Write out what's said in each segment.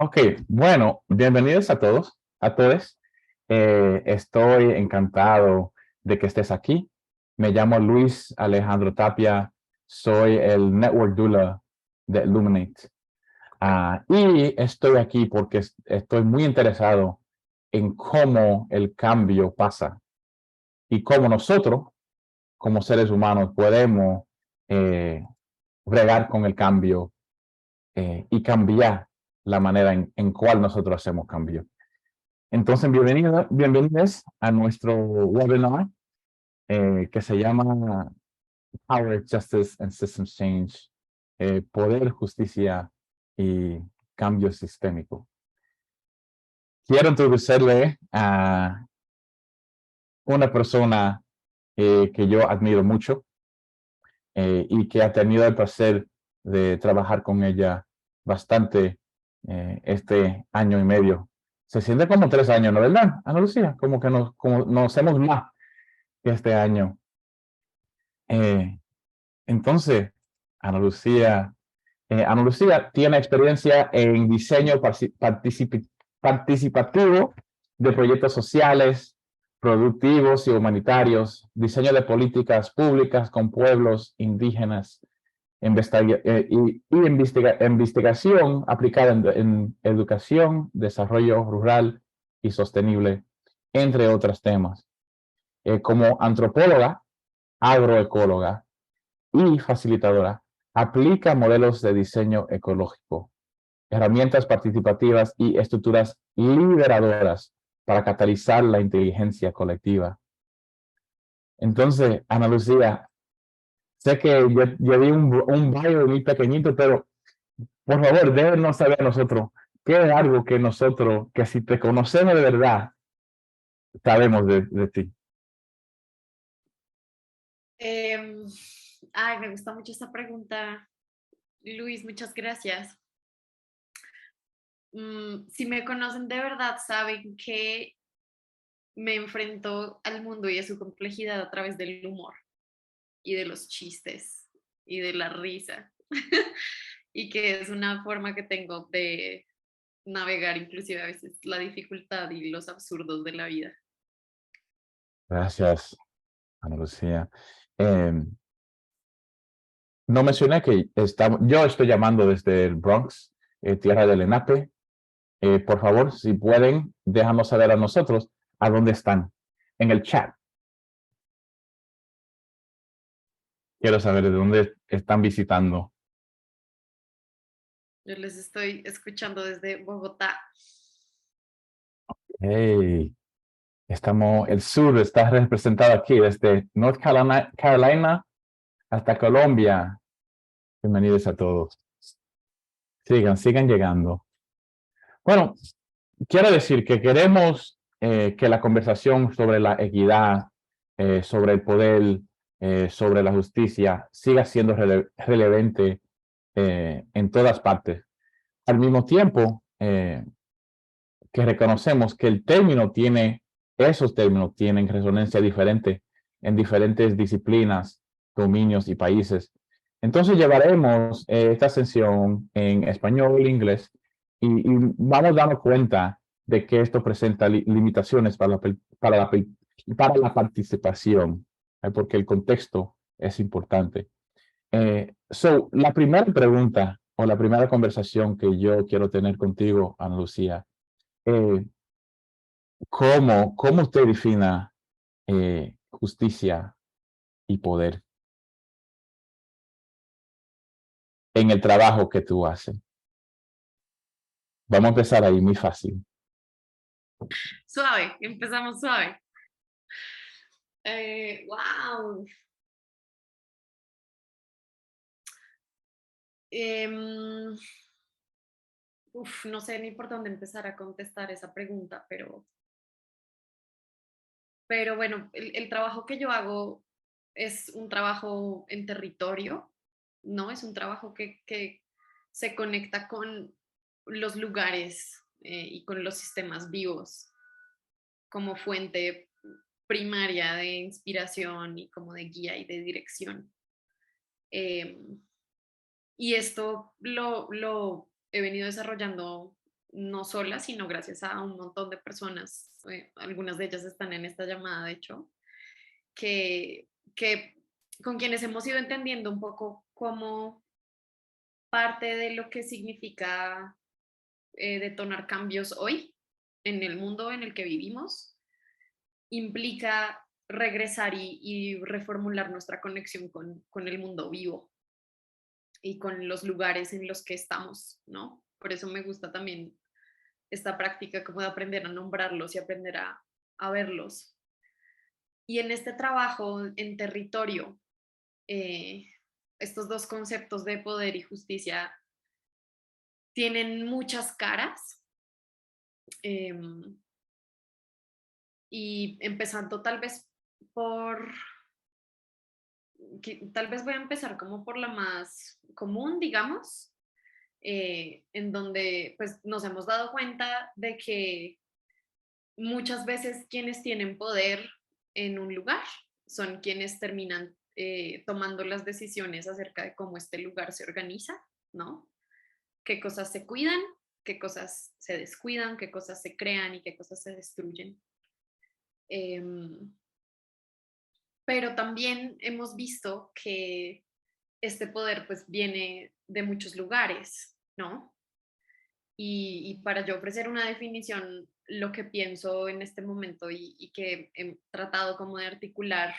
Ok, bueno, bienvenidos a todos, a todos. Estoy encantado de que estés aquí. Me llamo Luis Alejandro Tapia, soy el Network Doula de Illuminate. Y estoy aquí porque estoy muy interesado en cómo el cambio pasa y cómo nosotros, como seres humanos, podemos eh, bregar con el cambio y cambiar la manera en cual nosotros hacemos cambio. Entonces, bienvenidos a nuestro webinar que se llama Power, Justice and Systems Change, Poder, Justicia y Cambio Sistémico. Quiero introducirle a una persona que yo admiro mucho y que ha tenido el placer de trabajar con ella bastante este año y medio. Se siente como 3 años, ¿no verdad, Ana Lucía? Como que nos conocemos más que este año. Eh, entonces, Ana Lucía, Ana Lucía tiene experiencia en diseño participativo de proyectos sociales, productivos y humanitarios, diseño de políticas públicas con pueblos indígenas, investigación aplicada en educación, desarrollo rural y sostenible, entre otros temas. Como antropóloga, agroecóloga y facilitadora, aplica modelos de diseño ecológico, herramientas participativas y estructuras liberadoras para catalizar la inteligencia colectiva. Entonces, Ana Lucía, sé que yo di un bio muy pequeñito, pero por favor, déjenos saber a nosotros qué es algo que nosotros, que si te conocemos de verdad, sabemos de ti. Em, Me gusta mucho esta pregunta, Luis, muchas gracias. Si me conocen de verdad, saben que me enfrento al mundo y a su complejidad a través del humor y de los chistes y de la risa. Y que es una forma que tengo de navegar inclusive a veces la dificultad y los absurdos de la vida. Gracias, Ana Lucía. Eh, no mencioné que yo estoy llamando desde el Bronx, tierra del Lenape. Por favor, si pueden, déjanos saber a nosotros a dónde están en el chat. Quiero saber de dónde están visitando. Yo les estoy escuchando desde Bogotá. Hey, el sur está representado aquí desde North Carolina hasta Colombia. Bienvenidos a todos. Sigan llegando. Bueno, quiero decir que queremos que la conversación sobre la equidad, sobre el poder, sobre la justicia, siga siendo relevante en todas partes. Al mismo tiempo que reconocemos que esos términos tienen resonancia diferente en diferentes disciplinas, dominios y países. Entonces llevaremos esta sesión en español e inglés y vamos dando cuenta de que esto presenta limitaciones para la participación, porque el contexto es importante. La primera pregunta o la primera conversación que yo quiero tener contigo, Ana Lucía, eh, ¿cómo usted defina justicia y poder en el trabajo que tú haces? Vamos a empezar ahí, muy fácil. Suave, empezamos suave. Wow. Em, no sé ni por dónde empezar a contestar esa pregunta, pero bueno, el trabajo que yo hago es un trabajo en territorio, ¿no? Es un trabajo que se conecta con los lugares y con los sistemas vivos como fuente primaria de inspiración y como de guía y de dirección. Eh, y esto lo he venido desarrollando no sola, sino gracias a un montón de personas, algunas de ellas están en esta llamada, de hecho, que con quienes hemos ido entendiendo un poco cómo parte de lo que significa detonar cambios hoy en el mundo en el que vivimos implica regresar y reformular nuestra conexión con el mundo vivo y con los lugares en los que estamos, ¿no? Por eso me gusta también esta práctica como de aprender a nombrarlos y aprender a verlos. Y en este trabajo en territorio, eh, estos dos conceptos de poder y justicia tienen muchas caras, em, y empezando tal vez por, tal vez voy a empezar como por la más común, digamos, en donde pues nos hemos dado cuenta de que muchas veces quienes tienen poder en un lugar son quienes terminan tomando las decisiones acerca de cómo este lugar se organiza, ¿no? Qué cosas se cuidan, qué cosas se descuidan, qué cosas se crean y qué cosas se destruyen. Em, pero también hemos visto que este poder pues viene de muchos lugares, ¿no? Y para yo ofrecer una definición, lo que pienso en este momento y que he tratado como de articular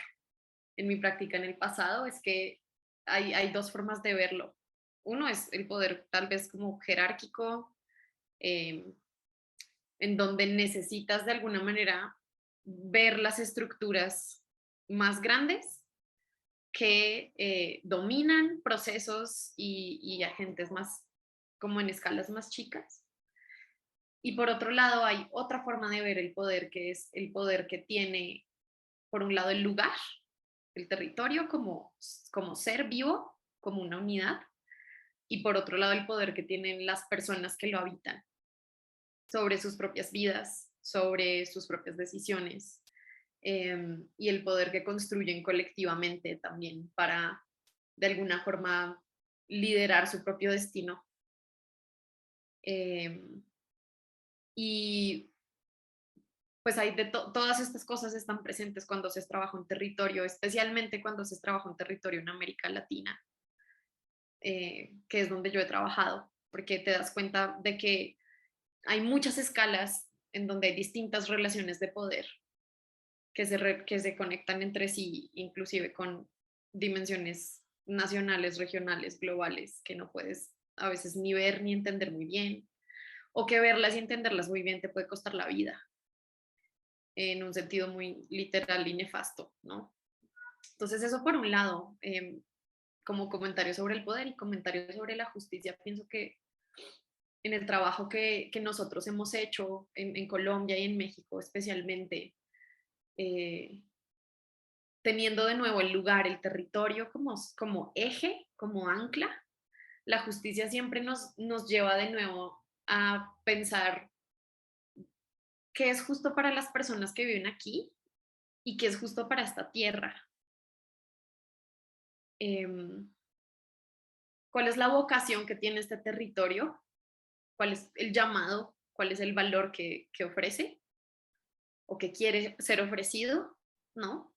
en mi práctica en el pasado es que hay dos formas de verlo. Uno es el poder tal vez como jerárquico, eh, en donde necesitas de alguna manera ver las estructuras más grandes que dominan procesos y agentes más como en escalas más chicas. Y por otro lado, hay otra forma de ver el poder, que es el poder que tiene, por un lado, el lugar, el territorio como ser vivo, como una unidad, y por otro lado, el poder que tienen las personas que lo habitan sobre sus propias vidas, sobre sus propias decisiones, y el poder que construyen colectivamente también para, de alguna forma, liderar su propio destino. Y pues hay todas estas cosas están presentes cuando se trabaja en territorio, especialmente cuando se trabaja en territorio en América Latina, que es donde yo he trabajado, porque te das cuenta de que hay muchas escalas en donde hay distintas relaciones de poder que se conectan entre sí, inclusive con dimensiones nacionales, regionales, globales, que no puedes a veces ni ver ni entender muy bien, o que verlas y entenderlas muy bien te puede costar la vida, en un sentido muy literal y nefasto, ¿no? Entonces eso por un lado, como comentario sobre el poder y comentario sobre la justicia, pienso que en el trabajo que nosotros hemos hecho en Colombia y en México especialmente, eh, teniendo de nuevo el lugar, el territorio como eje, como ancla, la justicia siempre nos lleva de nuevo a pensar qué es justo para las personas que viven aquí y qué es justo para esta tierra. Em, ¿Cuál es la vocación que tiene este territorio? ¿Cuál es el llamado? ¿Cuál es el valor que ofrece o que quiere ser ofrecido? ¿No?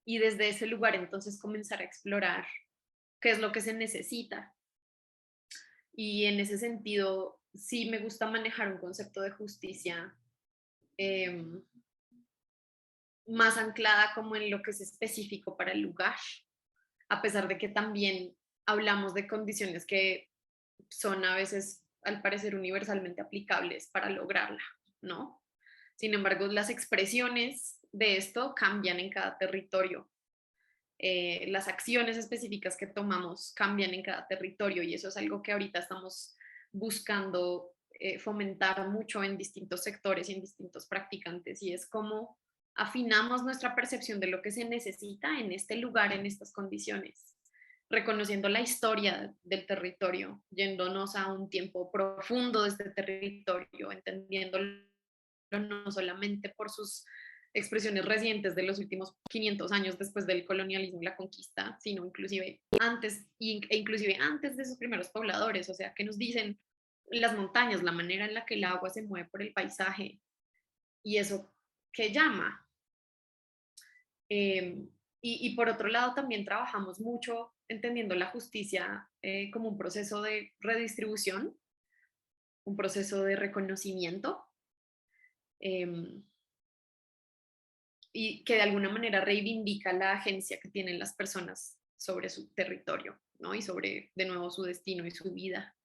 Y desde ese lugar entonces comenzar a explorar qué es lo que se necesita. Y en ese sentido, sí me gusta manejar un concepto de justicia eh, más anclada como en lo que es específico para el lugar, a pesar de que también hablamos de condiciones que son a veces, al parecer, universalmente aplicables para lograrla, ¿no? Sin embargo, las expresiones de esto cambian en cada territorio. Las acciones específicas que tomamos cambian en cada territorio y eso es algo que ahorita estamos buscando fomentar mucho en distintos sectores y en distintos practicantes y es cómo afinamos nuestra percepción de lo que se necesita en este lugar, en estas condiciones, reconociendo la historia del territorio, yéndonos a un tiempo profundo de este territorio, entendiéndolo no solamente por sus expresiones recientes de los últimos 500 años después del colonialismo y la conquista, sino inclusive antes, e inclusive antes de sus primeros pobladores, o sea, que nos dicen las montañas, la manera en la que el agua se mueve por el paisaje y eso que llama. Eh, y por otro lado, también trabajamos mucho entendiendo la justicia como un proceso de redistribución, un proceso de reconocimiento, eh, y que de alguna manera reivindica la agencia que tienen las personas sobre su territorio, ¿no? Y sobre, de nuevo, su destino y su vida.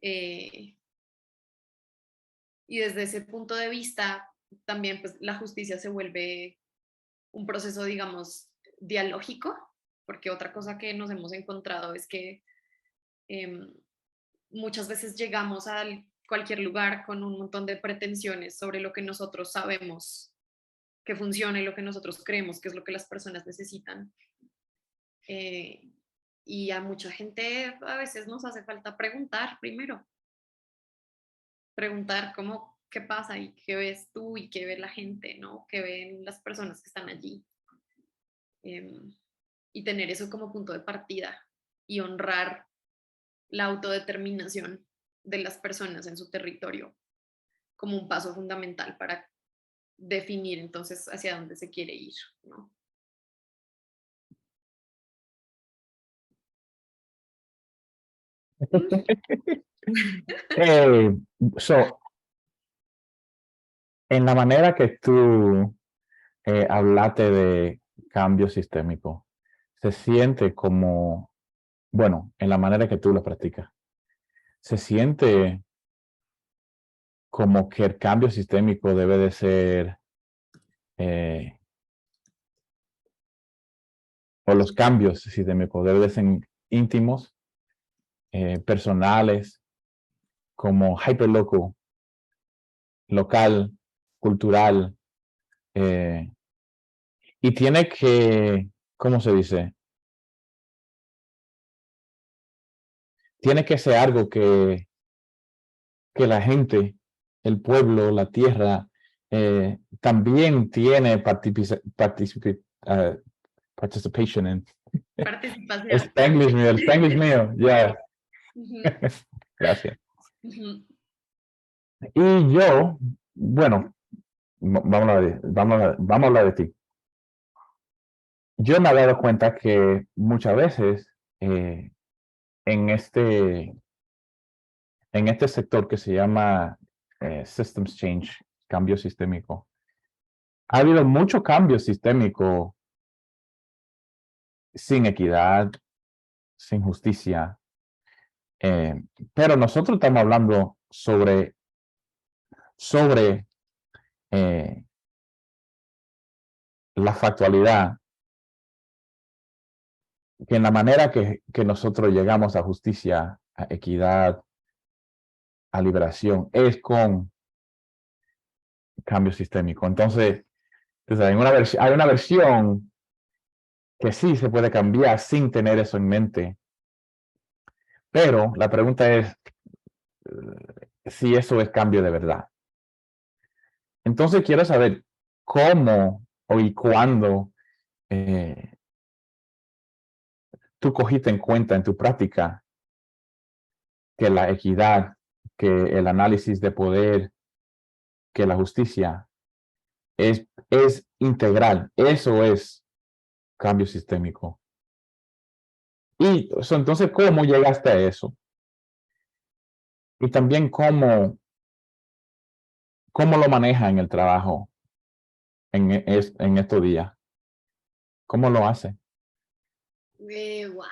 Eh, y desde ese punto de vista, también pues, la justicia se vuelve un proceso, digamos, dialógico, porque otra cosa que nos hemos encontrado es que eh, muchas veces llegamos a cualquier lugar con un montón de pretensiones sobre lo que nosotros sabemos que funciona y lo que nosotros creemos que es lo que las personas necesitan. Eh, y a mucha gente a veces nos hace falta preguntar primero, preguntar cómo, qué pasa y qué ves tú y qué ve la gente, ¿no? Qué ven las personas que están allí. Eh, y tener eso como punto de partida y honrar la autodeterminación de las personas en su territorio como un paso fundamental para definir entonces hacia dónde se quiere ir, ¿no? Eh, so, en la manera que tú hablaste de cambio sistémico, se siente como, bueno, en la manera que tú lo practicas, se siente como que el cambio sistémico debe de ser, eh, o los cambios sistémicos deben de ser íntimos, personales, como hyperlocal, local, cultural, eh, y tiene que, ¿cómo se dice? Tiene que ser algo que la gente, el pueblo, la tierra, también tiene participation en. Participación. El Spanglish mío, ya. Ujú, Gracias. ujú. Y yo, bueno, vamos a hablar de ti. Yo me he dado cuenta que muchas veces eh, en este, en este sector que se llama Systems Change, cambio sistémico, ha habido mucho cambio sistémico sin equidad, sin justicia, eh, pero nosotros estamos hablando sobre eh, la factualidad, que en la manera que nosotros llegamos a justicia, a equidad, a liberación, es con cambio sistémico. Entonces, hay una versión que sí se puede cambiar sin tener eso en mente, pero la pregunta es si eso es cambio de verdad. Entonces, quiero saber cómo o y cuándo eh, tú cogiste en cuenta en tu práctica que la equidad, que el análisis de poder, que la justicia es integral. Eso es cambio sistémico. Y entonces, ¿cómo llegaste a eso? Y también cómo lo maneja en el trabajo en estos días. ¿Cómo lo hace? Wow.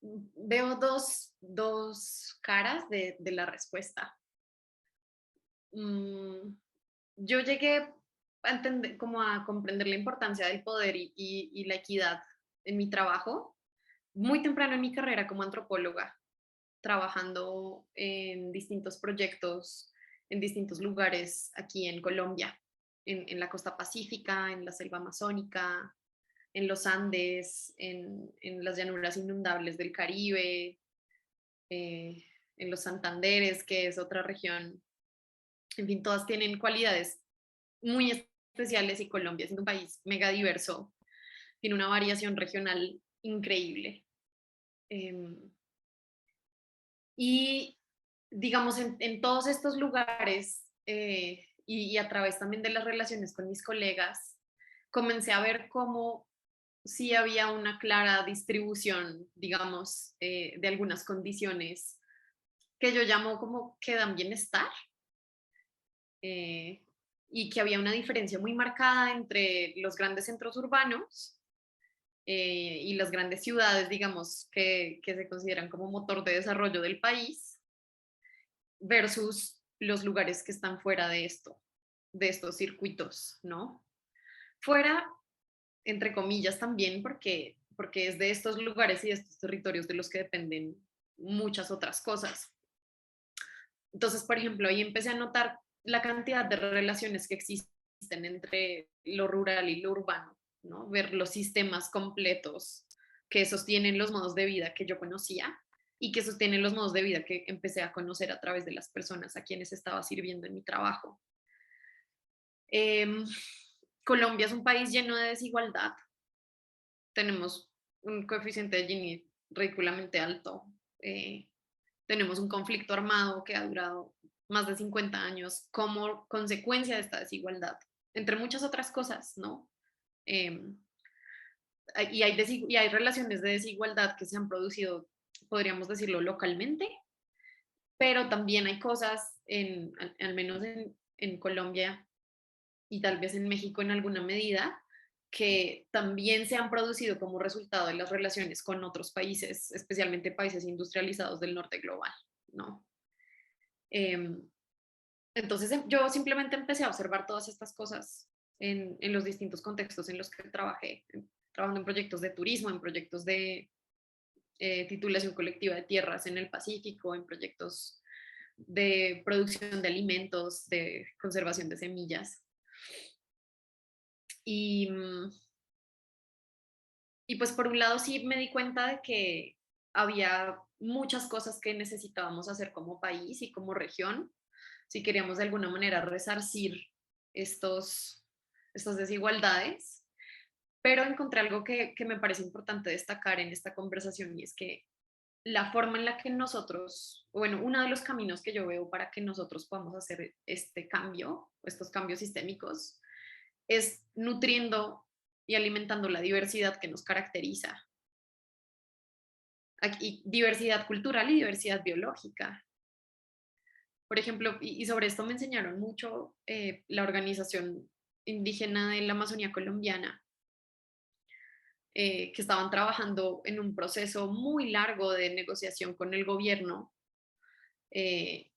Veo dos caras de la respuesta. Mm, yo llegué a entender, como a comprender la importancia del poder y la equidad en mi trabajo muy temprano en mi carrera como antropóloga, trabajando en distintos proyectos en distintos lugares aquí en Colombia, en la costa pacífica, en la selva amazónica, en los Andes, en las llanuras inundables del Caribe, eh, en los Santanderes, que es otra región. En fin, todas tienen cualidades muy especiales y Colombia, siendo un país mega diverso, tiene una variación regional increíble. Y digamos, en todos estos lugares y a través también de las relaciones con mis colegas, comencé a ver cómo sí había una clara distribución, digamos, de algunas condiciones que yo llamo como que dan bienestar, eh, y que había una diferencia muy marcada entre los grandes centros urbanos y las grandes ciudades, digamos, que se consideran como motor de desarrollo del país, versus los lugares que están fuera de esto, de estos circuitos, ¿no? Fuera, entre comillas, también porque es de estos lugares y de estos territorios de los que dependen muchas otras cosas. Entonces, por ejemplo, ahí empecé a notar la cantidad de relaciones que existen entre lo rural y lo urbano, ¿no? Ver los sistemas completos que sostienen los modos de vida que yo conocía y que sostienen los modos de vida que empecé a conocer a través de las personas a quienes estaba sirviendo en mi trabajo. Eh, Colombia es un país lleno de desigualdad. Tenemos un coeficiente de Gini ridículamente alto. Eh, Tenemos un conflicto armado que ha durado más de 50 años como consecuencia de esta desigualdad, entre muchas otras cosas, ¿no? Eh, y hay relaciones de desigualdad que se han producido, podríamos decirlo, localmente, pero también hay cosas, al menos en Colombia y tal vez en México en alguna medida, que también se han producido como resultado de las relaciones con otros países, especialmente países industrializados del norte global, ¿no? Eh, entonces yo simplemente empecé a observar todas estas cosas en los distintos contextos en los que trabajé, trabajando en proyectos de turismo, en proyectos de titulación colectiva de tierras en el Pacífico, en proyectos de producción de alimentos, de conservación de semillas. Y, y pues por un lado sí me di cuenta de que había muchas cosas que necesitábamos hacer como país y como región si queríamos de alguna manera resarcir estos, estas desigualdades, pero encontré algo que me parece importante destacar en esta conversación y es que la forma en la que nosotros, bueno, uno de los caminos que yo veo para que nosotros podamos hacer este cambio, estos cambios sistémicos, es nutriendo y alimentando la diversidad que nos caracteriza. Aquí, diversidad cultural y diversidad biológica. Por ejemplo, y sobre esto me enseñaron mucho la organización indígena de la Amazonía colombiana, que estaban trabajando en un proceso muy largo de negociación con el gobierno eh,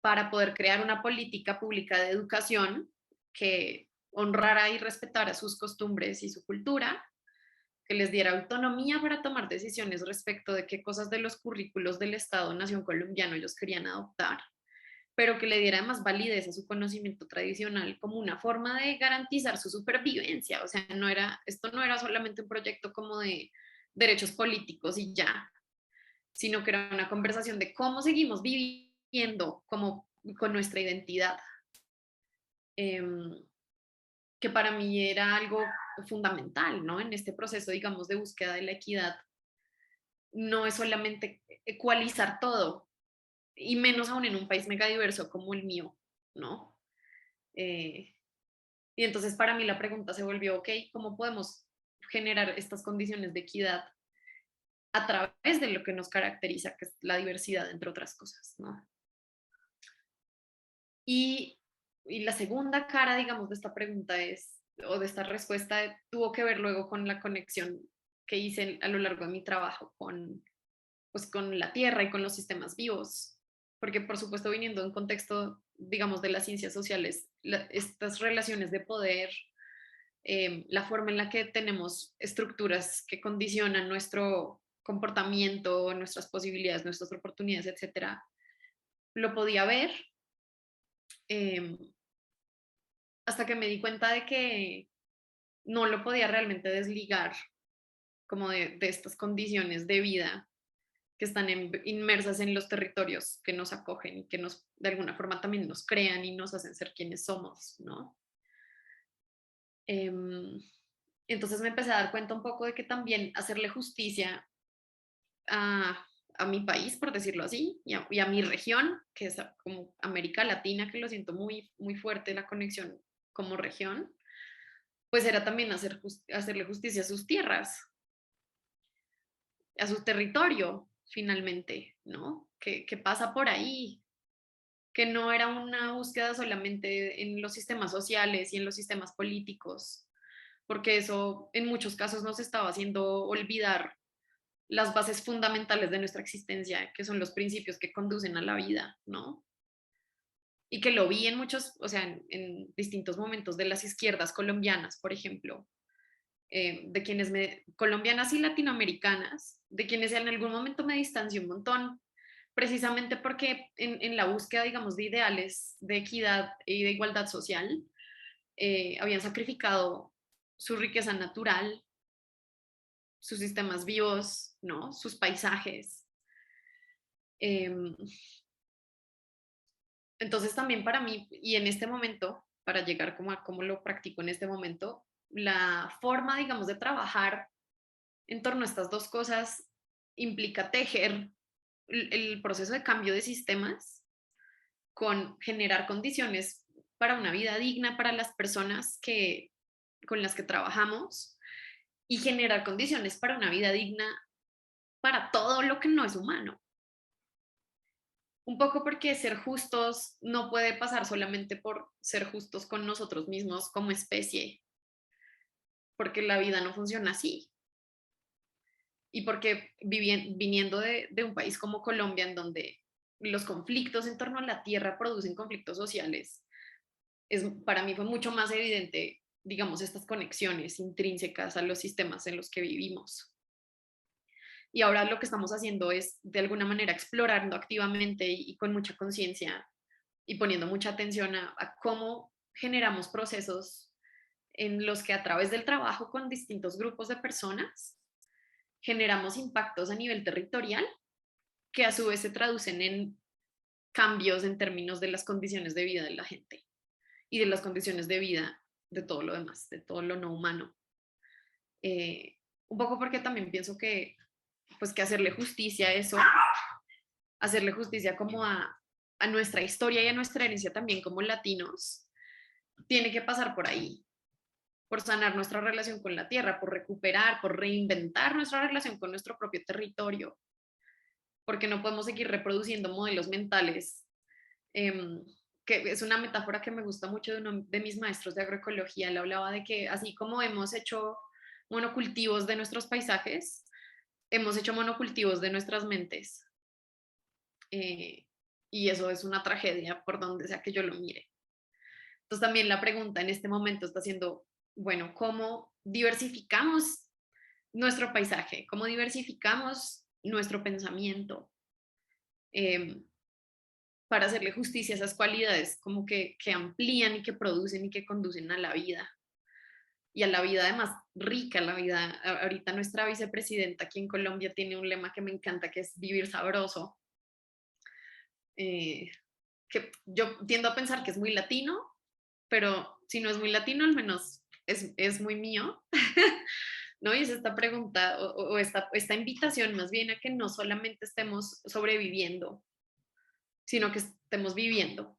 para poder crear una política pública de educación que honrara y respetara sus costumbres y su cultura, que les diera autonomía para tomar decisiones respecto de qué cosas de los currículos del Estado-Nación colombiano ellos querían adoptar, pero que le diera más validez a su conocimiento tradicional como una forma de garantizar su supervivencia. O sea, esto no era solamente un proyecto como de derechos políticos y ya, sino que era una conversación de cómo seguimos viviendo como, con nuestra identidad, eh, que para mí era algo fundamental, ¿no? En este proceso, digamos, de búsqueda de la equidad, no es solamente ecualizar todo, y menos aún en un país megadiverso como el mío, ¿no? Eh, y entonces para mí la pregunta se volvió, ok, ¿cómo podemos generar estas condiciones de equidad a través de lo que nos caracteriza, que es la diversidad, entre otras cosas, ¿no? Y, y la segunda cara, digamos, de esta pregunta es, o de esta respuesta, tuvo que ver luego con la conexión que hice a lo largo de mi trabajo con, pues, con la Tierra y con los sistemas vivos. Porque, por supuesto, viniendo de un contexto, digamos, de las ciencias sociales, estas relaciones de poder, la forma en la que tenemos estructuras que condicionan nuestro comportamiento, nuestras posibilidades, nuestras oportunidades, etcétera, lo podía ver eh, hasta que me di cuenta de que no lo podía realmente desligar como de estas condiciones de vida que están inmersas en los territorios que nos acogen y que nos, de alguna forma también nos crean y nos hacen ser quienes somos, ¿no? Entonces me empecé a dar cuenta un poco de que también hacerle justicia a, a mi país, por decirlo así, y a mi región, que es como América Latina, que lo siento muy, muy fuerte la conexión como región, pues era también hacerle justicia a sus tierras, a su territorio, finalmente, ¿no? Que pasa por ahí, que no era una búsqueda solamente en los sistemas sociales y en los sistemas políticos, porque eso en muchos casos nos estaba haciendo olvidar las bases fundamentales de nuestra existencia, que son los principios que conducen a la vida, ¿no? Y que lo vi en muchos, o sea, en distintos momentos de las izquierdas colombianas, por ejemplo, colombianas y latinoamericanas, de quienes en algún momento me distancié un montón, precisamente porque en la búsqueda, digamos, de ideales de equidad y de igualdad social, habían sacrificado su riqueza natural, sus sistemas vivos, ¿no? Sus paisajes. Eh, entonces también para mí, y en este momento, para llegar como a cómo lo practico en este momento, la forma, digamos, de trabajar en torno a estas dos cosas implica tejer el proceso de cambio de sistemas con generar condiciones para una vida digna para las personas con las que trabajamos y generar condiciones para una vida digna para todo lo que no es humano. Un poco porque ser justos no puede pasar solamente por ser justos con nosotros mismos como especie, porque la vida no funciona así. Y porque viniendo de un país como Colombia, en donde los conflictos en torno a la tierra producen conflictos sociales, para mí fue mucho más evidente, digamos, estas conexiones intrínsecas a los sistemas en los que vivimos. Y ahora lo que estamos haciendo es, de alguna manera, explorando activamente y con mucha conciencia y poniendo mucha atención a cómo generamos procesos en los que a través del trabajo con distintos grupos de personas generamos impactos a nivel territorial que a su vez se traducen en cambios en términos de las condiciones de vida de la gente y de las condiciones de vida de todo lo demás, de todo lo no humano. Un poco porque también pienso que, pues, que hacerle justicia a eso, hacerle justicia como a nuestra historia y a nuestra herencia también como latinos, tiene que pasar por ahí, por sanar nuestra relación con la tierra, por recuperar, por reinventar nuestra relación con nuestro propio territorio, porque no podemos seguir reproduciendo modelos mentales, eh, que es una metáfora que me gusta mucho de uno de mis maestros de agroecología. Él hablaba de que así como hemos hecho monocultivos de nuestros paisajes, hemos hecho monocultivos de nuestras mentes. Eh, y eso es una tragedia por donde sea que yo lo mire. Entonces también la pregunta en este momento está siendo, bueno, ¿cómo diversificamos nuestro paisaje? ¿Cómo diversificamos nuestro pensamiento? Eh, para hacerle justicia a esas cualidades como que amplían y que producen y que conducen a la vida. Y a la vida además rica, la vida. Ahorita nuestra vicepresidenta aquí en Colombia tiene un lema que me encanta, que es vivir sabroso. Que yo tiendo a pensar que es muy latino, pero si no es muy latino, al menos es muy mío. ¿No? Y es esta pregunta o esta invitación más bien a que no solamente estemos sobreviviendo, sino que estemos viviendo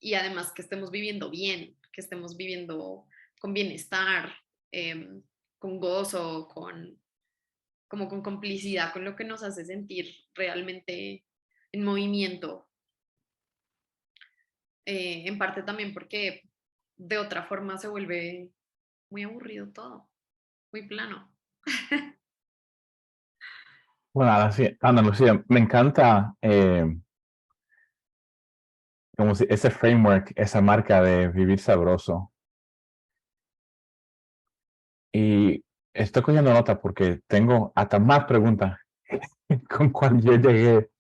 y además que estemos viviendo bien, que estemos viviendo con bienestar, eh, con gozo, como con complicidad, con lo que nos hace sentir realmente en movimiento. En parte también porque de otra forma se vuelve muy aburrido todo, muy plano. Bueno, Ana Lucía, me encanta como si ese framework, esa marca de vivir sabroso. Y estoy cogiendo nota porque tengo hasta más preguntas con cuál yo llegué.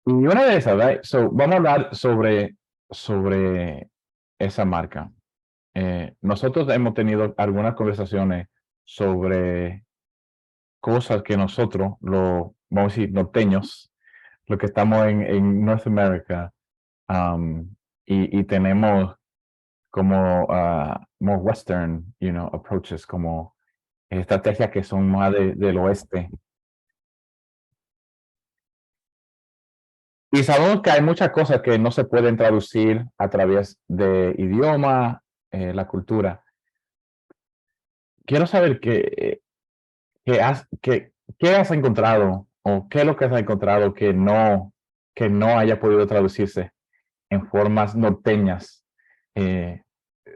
Y una de esas, ¿verdad? Vamos a hablar sobre esa marca. Nosotros hemos tenido algunas conversaciones sobre cosas que nosotros, vamos a decir, norteños, los que estamos en North America, y tenemos como more Western, approaches, como estrategias que son más del oeste. Y sabemos que hay muchas cosas que no se pueden traducir a través de idioma, la cultura. Quiero saber qué has encontrado o qué es lo que has encontrado que no haya podido traducirse en formas norteñas eh,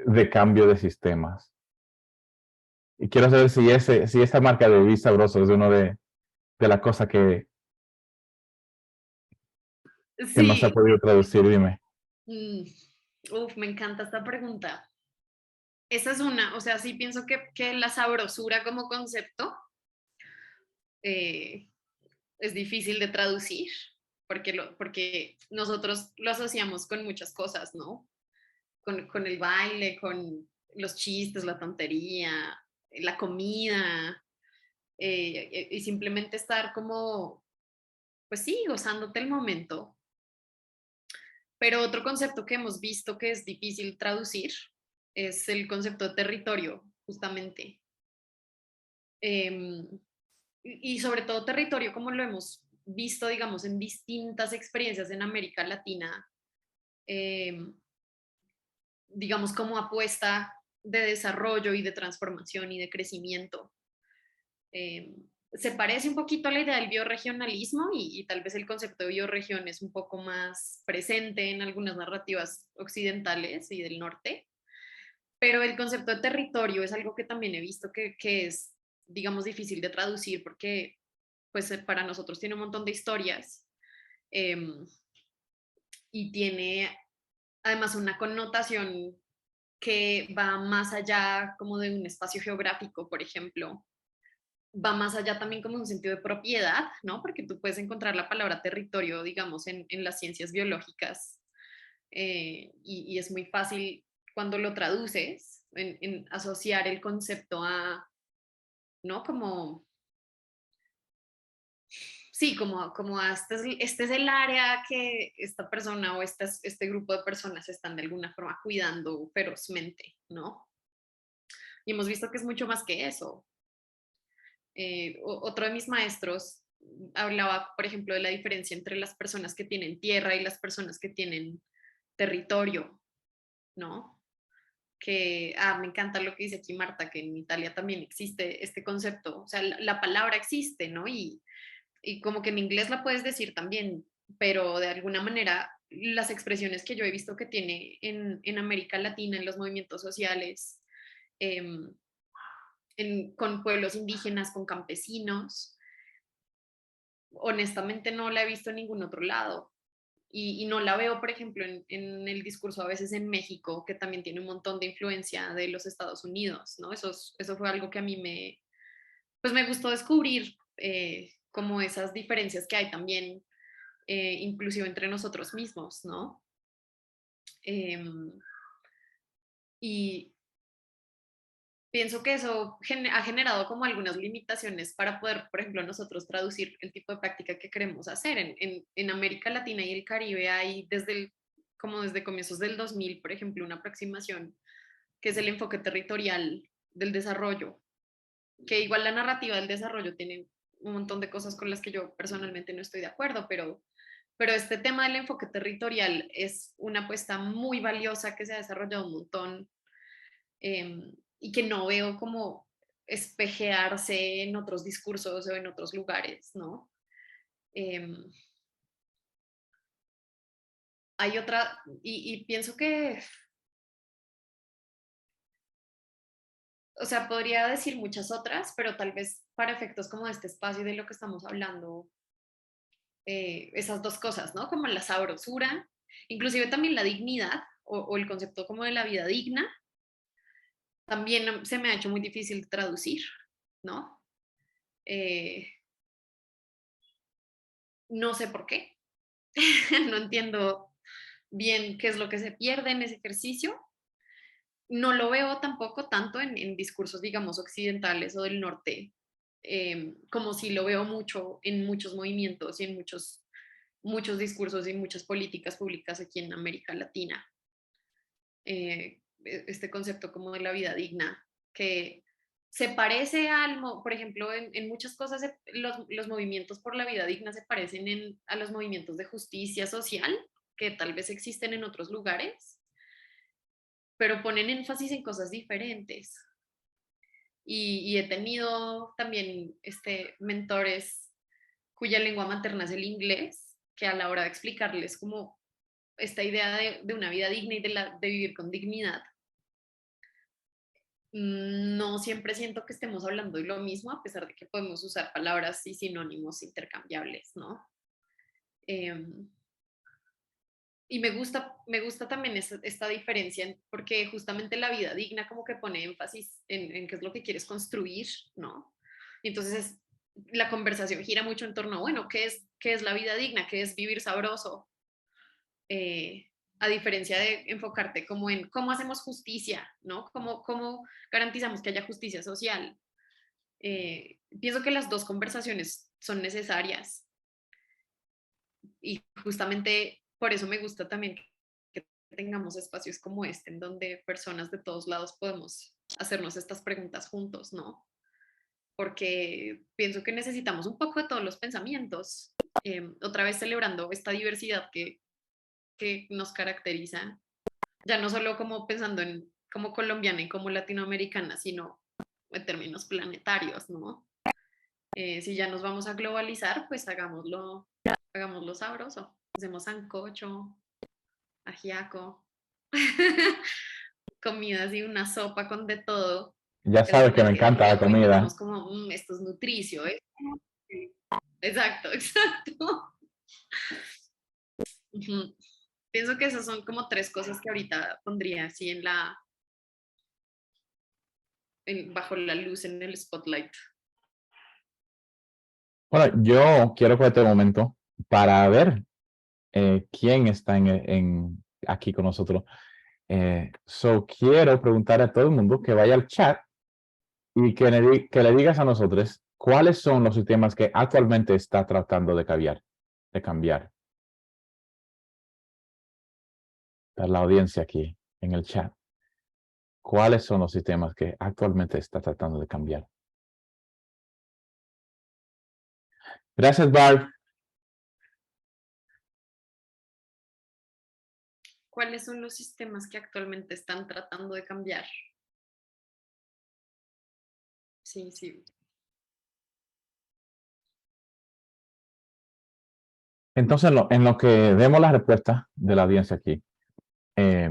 de cambio de sistemas. Y quiero saber si esa marca de Luis Sabroso es una de las cosas que no se ha Sí, podido traducir, dime. mm, me encanta esta pregunta. Esa es una, o sea, sí pienso que la sabrosura como concepto eh, es difícil de traducir, porque nosotros lo asociamos con muchas cosas, ¿no? Con el baile, con los chistes, la tontería, la comida, y simplemente estar como, pues sí, gozándote el momento. Pero otro concepto que hemos visto que es difícil traducir es el concepto de territorio, justamente. Em, y sobre todo territorio, como lo hemos visto, digamos, en distintas experiencias en América Latina, em, digamos, como apuesta de desarrollo y de transformación y de crecimiento. Eh, Se parece un poquito a la idea del bioregionalismo y tal vez el concepto de bioregión es un poco más presente en algunas narrativas occidentales y del norte, pero el concepto de territorio es algo que también he visto que es, digamos, difícil de traducir porque pues para nosotros tiene un montón de historias eh, y tiene además una connotación que va más allá como de un espacio geográfico, por ejemplo, va más allá también como un sentido de propiedad, ¿no? Porque tú puedes encontrar la palabra territorio, digamos, en las ciencias biológicas y es muy fácil cuando lo traduces en asociar el concepto a, ¿no? Como, sí, como a este es el área que esta persona o este grupo de personas están de alguna forma cuidando ferozmente, ¿no? Y hemos visto que es mucho más que eso. Otro de mis maestros hablaba, por ejemplo, de la diferencia entre las personas que tienen tierra y las personas que tienen territorio, ¿no? Me encanta lo que dice aquí Marta, que en Italia también existe este concepto, o sea, la palabra existe, ¿no? Y como que en inglés la puedes decir también, pero de alguna manera las expresiones que yo he visto que tiene en América Latina, en los movimientos sociales, eh, con pueblos indígenas, con campesinos, honestamente no la he visto en ningún otro lado. Y no la veo, por ejemplo, en el discurso a veces en México, que también tiene un montón de influencia de los Estados Unidos, ¿no? Eso fue algo que a mí pues me gustó descubrir, como esas diferencias que hay también, inclusive entre nosotros mismos, ¿no? Eh, y pienso que eso ha generado como algunas limitaciones para poder, por ejemplo, nosotros traducir el tipo de práctica que queremos hacer. En América Latina y el Caribe hay como desde comienzos del 2000, por ejemplo, una aproximación que es el enfoque territorial del desarrollo, que igual la narrativa del desarrollo tiene un montón de cosas con las que yo personalmente no estoy de acuerdo, pero este tema del enfoque territorial es una apuesta muy valiosa que se ha desarrollado un montón y que no veo como espejearse en otros discursos o en otros lugares, ¿no? Eh, Hay otra, y pienso que, o sea, podría decir muchas otras, pero tal vez para efectos como de este espacio y de lo que estamos hablando, esas dos cosas, ¿no? Como la sabrosura, inclusive también la dignidad o el concepto como de la vida digna, también se me ha hecho muy difícil traducir, ¿no? Eh, no sé por qué, no entiendo bien qué es lo que se pierde en ese ejercicio. No lo veo tampoco tanto en discursos, digamos, occidentales o del norte, como si lo veo mucho en muchos movimientos y en muchos discursos y muchas políticas públicas aquí en América Latina. Este concepto como de la vida digna, que se parece al, por ejemplo, en muchas cosas los movimientos por la vida digna se parecen a los movimientos de justicia social que tal vez existen en otros lugares, pero ponen énfasis en cosas diferentes. Y he tenido también mentores cuya lengua materna es el inglés, que a la hora de explicarles como esta idea de una vida digna y de vivir con dignidad, no siempre siento que estemos hablando de lo mismo, a pesar de que podemos usar palabras y sinónimos intercambiables, ¿no? Y me gusta también esta diferencia, porque justamente la vida digna como que pone énfasis en qué es lo que quieres construir, ¿no? Y entonces la conversación gira mucho en torno a, bueno, qué es la vida digna? ¿Qué es vivir sabroso? A diferencia de enfocarte como en cómo hacemos justicia, ¿no? Cómo garantizamos que haya justicia social. Pienso que las dos conversaciones son necesarias y justamente por eso me gusta también que tengamos espacios como este en donde personas de todos lados podemos hacernos estas preguntas juntos, ¿no? Porque pienso que necesitamos un poco de todos los pensamientos, otra vez celebrando esta diversidad que nos caracteriza, ya no solo como pensando en como colombiana y como latinoamericana, sino en términos planetarios, ¿no? Si ya nos vamos a globalizar, pues hagámoslo sabroso. Hacemos sancocho, ajiaco, comidas y una sopa con de todo, Ya que al sabes que me final quede encanta la rico y comida. digamos como, esto es nutricio, ¿eh? Sí. Exacto, exacto. Ujú. Pienso que esas son como tres cosas que ahorita pondría así bajo la luz, en el spotlight. Bueno, yo quiero coger este momento para ver quién está aquí con nosotros. Quiero preguntar a todo el mundo que vaya al chat y que le digas a nosotros cuáles son los sistemas que actualmente está tratando de cambiar. Para la audiencia aquí en el chat. ¿Cuáles son los sistemas que actualmente está tratando de cambiar? Gracias, Barb. ¿Cuáles son los sistemas que actualmente están tratando de cambiar? Sí, sí. Entonces, en lo que demos la respuesta de la audiencia aquí, eh,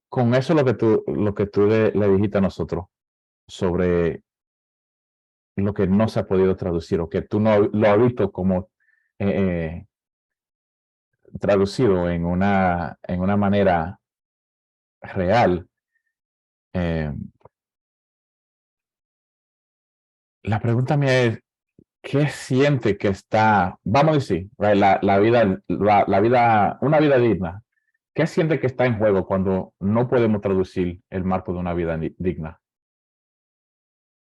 con eso lo que tú le dijiste a nosotros sobre lo que no se ha podido traducir o que tú no lo has visto como eh, traducido en una manera real. eh, la pregunta mía es, ¿qué siente que está, vamos a decir, right, una vida digna? ¿Qué siente que está en juego cuando no podemos traducir el marco de una vida digna?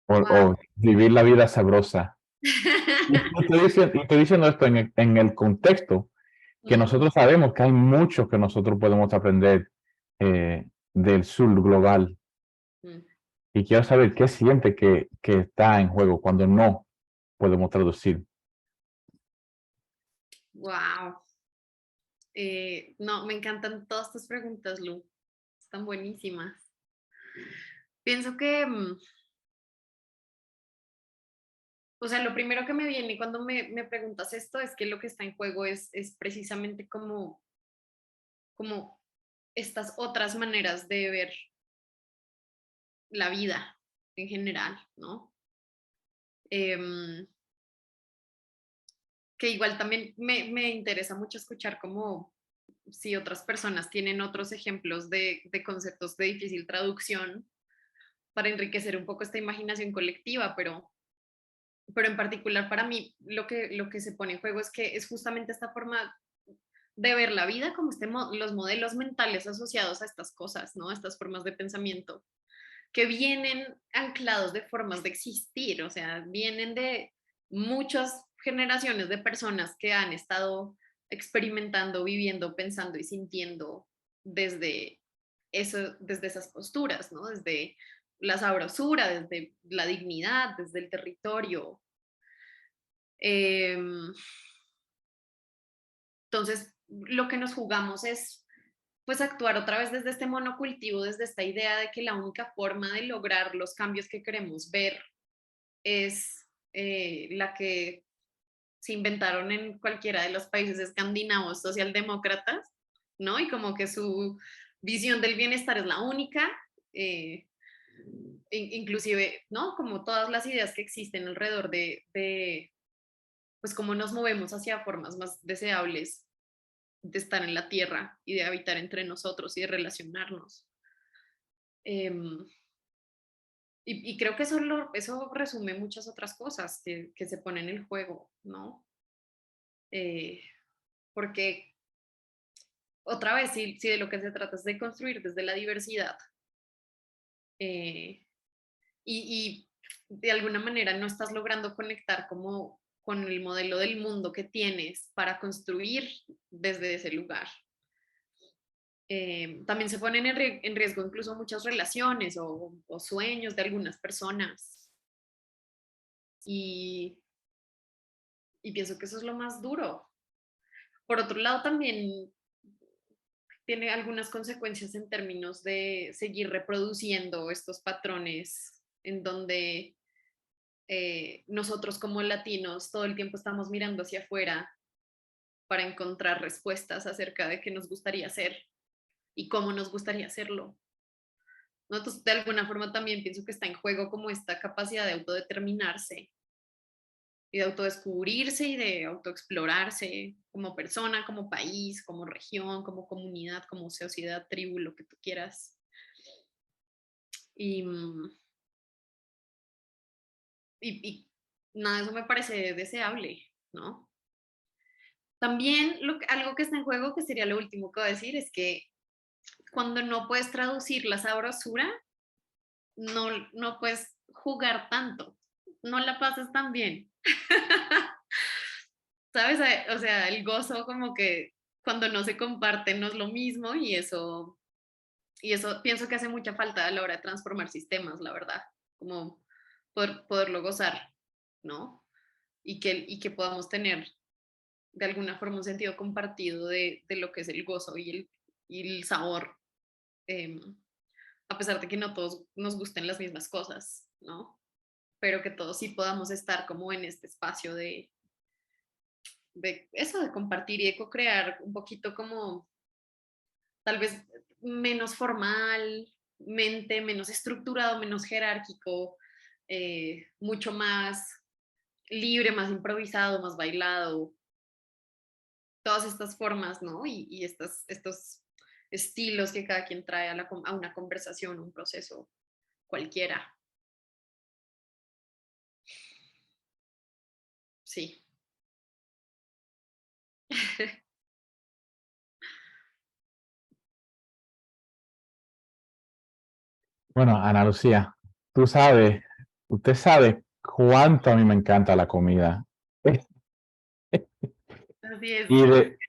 O Wow. vivir la vida sabrosa. Y estoy diciendo esto en el contexto que nosotros sabemos que hay mucho que nosotros podemos aprender del sur global. Y quiero saber qué siente que está en juego cuando no podemos traducir. Wow. No, me encantan todas tus preguntas, Lu. Están buenísimas. Pienso que, o sea, lo primero que me viene cuando me preguntas esto es que lo que está en juego es precisamente como estas otras maneras de ver la vida en general, ¿no? Em, que igual también me interesa mucho escuchar como si otras personas tienen otros ejemplos de conceptos de difícil traducción para enriquecer un poco esta imaginación colectiva, pero en particular para mí lo que se pone en juego es que es justamente esta forma de ver la vida como los modelos mentales asociados a estas cosas, ¿no? Estas formas de pensamiento que vienen anclados de formas de existir, o sea, vienen de muchas generaciones de personas que han estado experimentando, viviendo, pensando y sintiendo desde desde esas posturas, ¿no? Desde la sabrosura, desde la dignidad, desde el territorio. Entonces, lo que nos jugamos es pues actuar otra vez desde este monocultivo, desde esta idea de que la única forma de lograr los cambios que queremos ver es la que se inventaron en cualquiera de los países escandinavos socialdemócratas, ¿no? Y como que su visión del bienestar es la única, inclusive, ¿no? Como todas las ideas que existen alrededor pues cómo nos movemos hacia formas más deseables de estar en la tierra y de habitar entre nosotros y de relacionarnos. Y creo que eso resume muchas otras cosas que se ponen en juego, ¿no? Porque otra vez, si de lo que se trata es de construir desde la diversidad eh, y de alguna manera no estás logrando conectar como con el modelo del mundo que tienes para construir desde ese lugar. También se ponen en riesgo incluso muchas relaciones o sueños de algunas personas. Y pienso que eso es lo más duro. Por otro lado, también tiene algunas consecuencias en términos de seguir reproduciendo estos patrones en donde nosotros como latinos todo el tiempo estamos mirando hacia afuera para encontrar respuestas acerca de qué nos gustaría hacer y cómo nos gustaría hacerlo, ¿no? Entonces, de alguna forma también pienso que está en juego como esta capacidad de autodeterminarse y de autodescubrirse y de autoexplorarse como persona, como país, como región, como comunidad, como sociedad, tribu, lo que tú quieras. Y, y nada, eso me parece deseable, ¿no? También algo que está en juego, que sería lo último que voy a decir, es que cuando no puedes traducir la sabrosura, no puedes jugar tanto, no la pasas tan bien. ¿Sabes? O sea, el gozo como que cuando no se comparte no es lo mismo y eso pienso que hace mucha falta a la hora de transformar sistemas, la verdad, como poderlo gozar, ¿no? Y que podamos tener de alguna forma un sentido compartido de lo que es el gozo y el sabor, eh, a pesar de que no todos nos gusten las mismas cosas, ¿no? Pero que todos sí podamos estar como en este espacio de eso, de compartir y de co-crear un poquito como tal vez menos formalmente, menos estructurado, menos jerárquico, mucho más libre, más improvisado, más bailado, todas estas formas, ¿no? Y estos estilos que cada quien trae a una conversación, un proceso cualquiera. Sí. Bueno, Ana Lucía, usted sabe cuánto a mí me encanta la comida. Así es.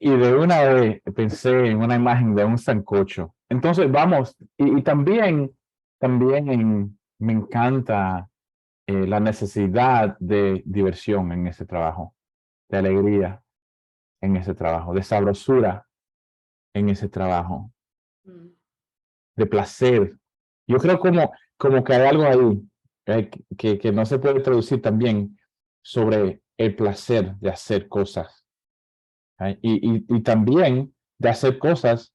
Y de una vez pensé en una imagen de un sancocho. Entonces, vamos, y también me encanta la necesidad de diversión en ese trabajo, de alegría en ese trabajo, de sabrosura en ese trabajo, Mm, de placer. Yo creo como que hay algo ahí que no se puede traducir también sobre el placer de hacer cosas. Y también de hacer cosas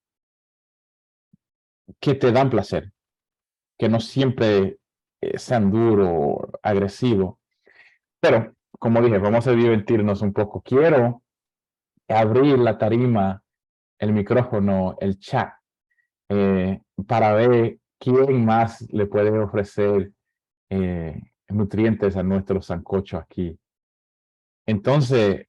que te dan placer, que no siempre sean duro o agresivo. Pero, como dije, vamos a divertirnos un poco. Quiero abrir la tarima, el micrófono, el chat, para ver quién más le puede ofrecer nutrientes a nuestro sancocho aquí. Entonces,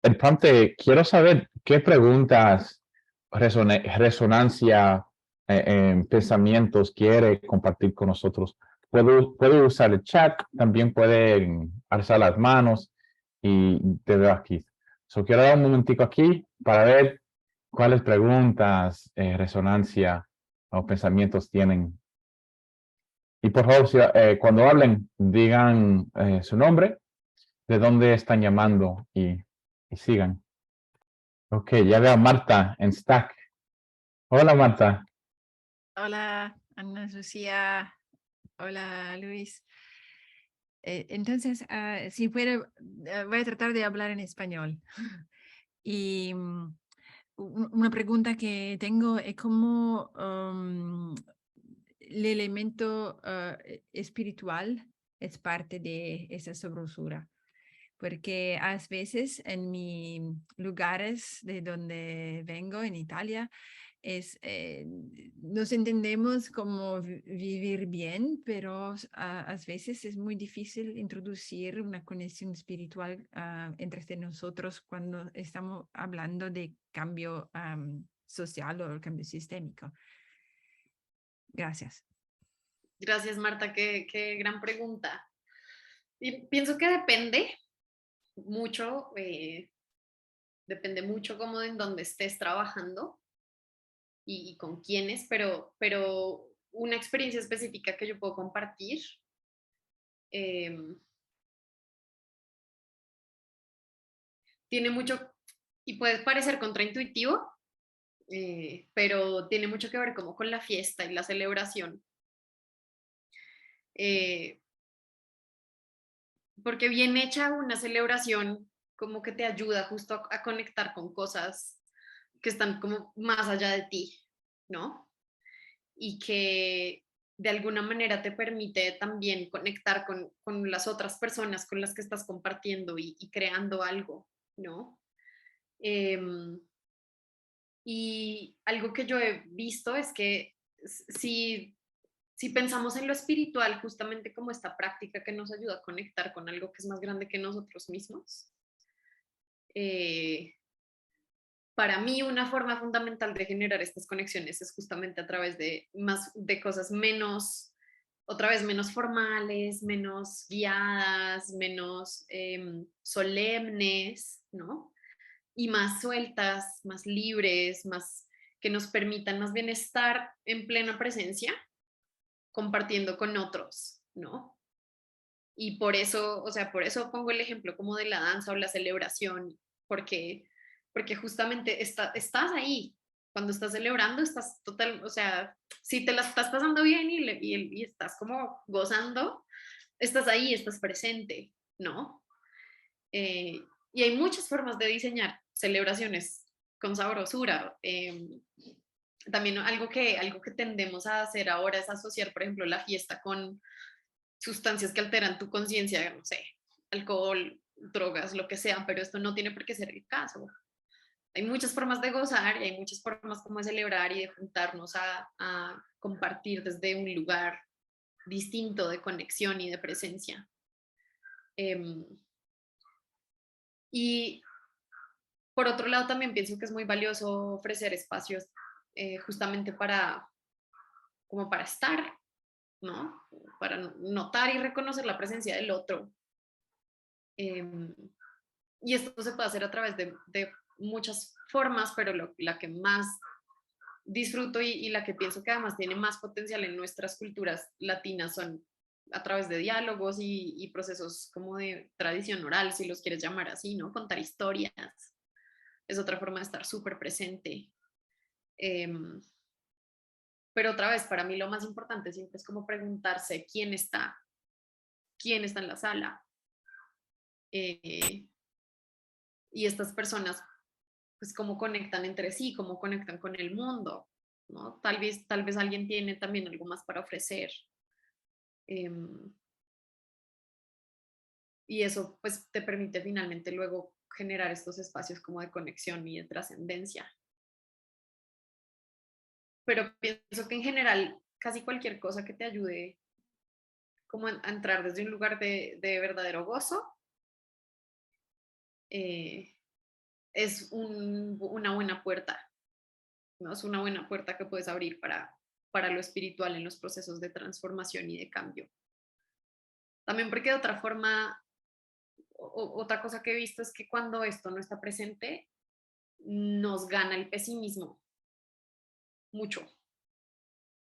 el Pante, quiero saber qué preguntas, resonancia, pensamientos quiere compartir con nosotros. Puede usar el chat, también pueden alzar las manos y te veo aquí. Quiero dar un momentico aquí para ver cuáles preguntas, resonancia o pensamientos tienen. Y por favor, cuando hablen, digan su nombre, de dónde están llamando y sigan. Ok, ya veo a Marta en Stack. Hola, Marta. Hola, Ana Lucía. Hola, Luis. Entonces, si puedo, voy a tratar de hablar en español. Y una pregunta que tengo es cómo el elemento espiritual es parte de esa sabrosura. Porque a veces en mis lugares de donde vengo, en Italia, nos entendemos como vivir bien, pero a veces es muy difícil introducir una conexión espiritual entre nosotros cuando estamos hablando de cambio social o cambio sistémico. Gracias. Gracias, Marta, qué gran pregunta. Y pienso que mucho, depende mucho como de en dónde estés trabajando y con quiénes, pero una experiencia específica que yo puedo compartir eh, tiene mucho, y puede parecer contraintuitivo, pero tiene mucho que ver como con la fiesta y la celebración. Porque bien hecha una celebración como que te ayuda justo a conectar con cosas que están como más allá de ti, ¿no? Y que de alguna manera te permite también conectar con las otras personas con las que estás compartiendo y creando algo, ¿no? Eh, y algo que yo he visto es que si pensamos en lo espiritual, justamente como esta práctica que nos ayuda a conectar con algo que es más grande que nosotros mismos, eh, para mí una forma fundamental de generar estas conexiones es justamente a través de cosas menos, otra vez menos formales, menos guiadas, menos solemnes, ¿no? Y más sueltas, más libres, más que nos permitan más bien estar en plena presencia, compartiendo con otros, ¿no? Y por eso, o sea, por eso pongo el ejemplo como de la danza o la celebración, porque, porque justamente estás ahí. Cuando estás celebrando, estás total, o sea, si te la estás pasando bien y estás como gozando, estás ahí, estás presente, ¿no? Y hay muchas formas de diseñar celebraciones con sabrosura. También algo que tendemos a hacer ahora es asociar, por ejemplo, la fiesta con sustancias que alteran tu conciencia, no sé, alcohol, drogas, lo que sea, pero esto no tiene por qué ser el caso. Hay muchas formas de gozar y hay muchas formas como de celebrar y de juntarnos a compartir desde un lugar distinto de conexión y de presencia. Y por otro lado, también pienso que es muy valioso ofrecer espacios justamente como para estar, ¿no? Para notar y reconocer la presencia del otro. Y esto se puede hacer a través de muchas formas, pero la que más disfruto y la que pienso que además tiene más potencial en nuestras culturas latinas son a través de diálogos y procesos como de tradición oral, si los quieres llamar así, ¿no? Contar historias. Es otra forma de estar súper presente. Pero otra vez, para mí lo más importante siempre es como preguntarse quién está en la sala. Eh, y estas personas, pues cómo conectan entre sí, cómo conectan con el mundo, ¿no? Tal vez alguien tiene también algo más para ofrecer. Y eso pues te permite finalmente luego generar estos espacios como de conexión y de trascendencia. Pero pienso que en general casi cualquier cosa que te ayude como a entrar desde un lugar de verdadero gozo eh, es una buena puerta, ¿no? Es una buena puerta que puedes abrir para lo espiritual en los procesos de transformación y de cambio. También porque de otra forma, otra cosa que he visto es que cuando esto no está presente, nos gana el pesimismo mucho.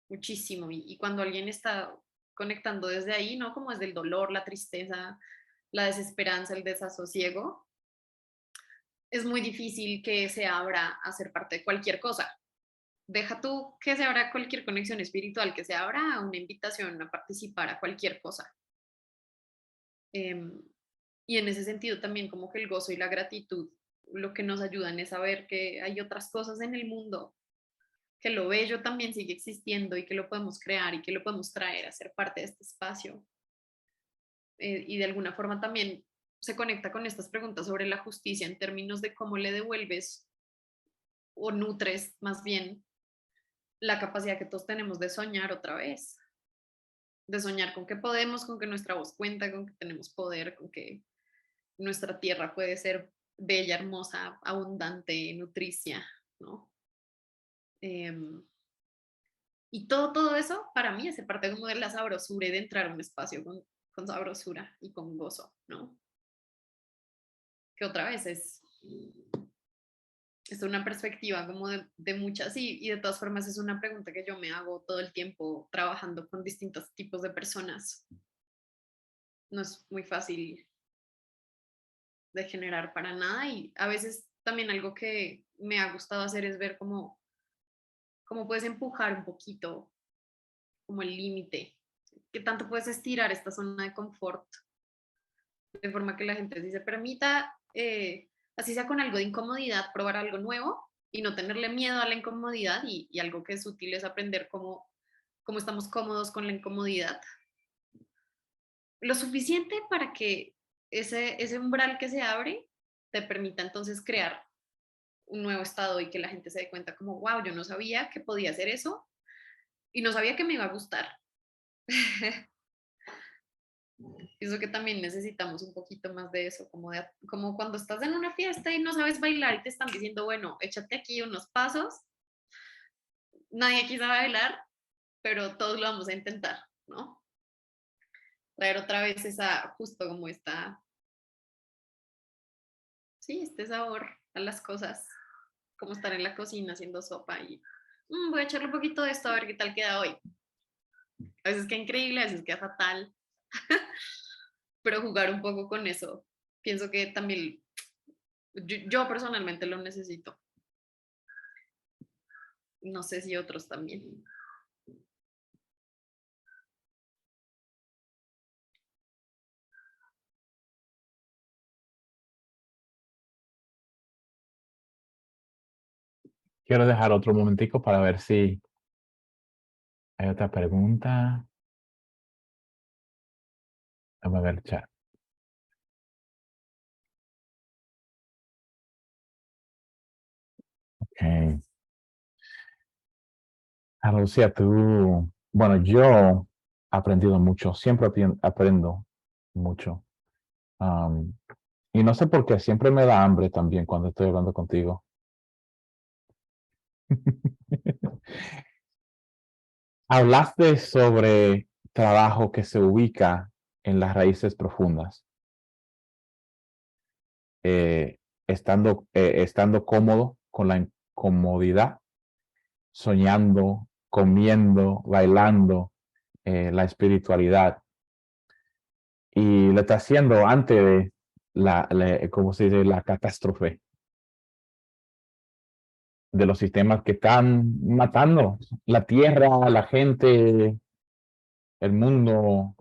muchísimo. Y cuando alguien está conectando desde ahí, ¿no? Como desde el dolor, la tristeza, la desesperanza, el desasosiego, es muy difícil que se abra a ser parte de cualquier cosa. Deja tú que se abra cualquier conexión espiritual, que se abra una invitación a participar a cualquier cosa. Em, y en ese sentido también como que el gozo y la gratitud lo que nos ayudan es saber que hay otras cosas en el mundo, que lo bello también sigue existiendo y que lo podemos crear y que lo podemos traer a ser parte de este espacio. Y de alguna forma también se conecta con estas preguntas sobre la justicia en términos de cómo le devuelves o nutres más bien la capacidad que todos tenemos de soñar otra vez, de soñar con que podemos, con que nuestra voz cuenta, con que tenemos poder, con que nuestra tierra puede ser bella, hermosa, abundante, nutricia, ¿no? Y todo eso para mí hace parte como de la sabrosura y de entrar a un espacio con sabrosura y con gozo, ¿no? Que otra vez es una perspectiva como de muchas y de todas formas es una pregunta que yo me hago todo el tiempo trabajando con distintos tipos de personas. No es muy fácil de generar para nada y a veces también algo que me ha gustado hacer es ver cómo puedes empujar un poquito como el límite, qué tanto puedes estirar esta zona de confort de forma que la gente sí se permita, así sea con algo de incomodidad, probar algo nuevo y no tenerle miedo a la incomodidad y algo que es útil es aprender cómo estamos cómodos con la incomodidad. Lo suficiente para que ese umbral que se abre te permita entonces crear un nuevo estado y que la gente se dé cuenta como, wow, yo no sabía que podía hacer eso y no sabía que me iba a gustar. Pienso que también necesitamos un poquito más de eso, como cuando estás en una fiesta y no sabes bailar y te están diciendo, bueno, échate aquí unos pasos. Nadie aquí sabe bailar, pero todos lo vamos a intentar, ¿no? Traer otra vez esa, justo como esta, sí, este sabor a las cosas, como estar en la cocina haciendo sopa y voy a echarle un poquito de esto a ver qué tal queda hoy. A veces queda increíble, a veces queda fatal, pero jugar un poco con eso, pienso que también yo personalmente lo necesito. No sé si otros también. Quiero dejar otro momentico para ver si hay otra pregunta. Vamos a ver el chat. Okay. Lucía, tú, bueno, yo he aprendido mucho, siempre aprendo mucho. Um, y no sé por qué, siempre me da hambre también cuando estoy hablando contigo. Hablaste sobre trabajo que se ubica en las raíces profundas, estando cómodo con la incomodidad, soñando, comiendo, bailando, la espiritualidad. Y lo está haciendo antes de ¿cómo se dice? La catástrofe de los sistemas que están matando la tierra, la gente, el mundo,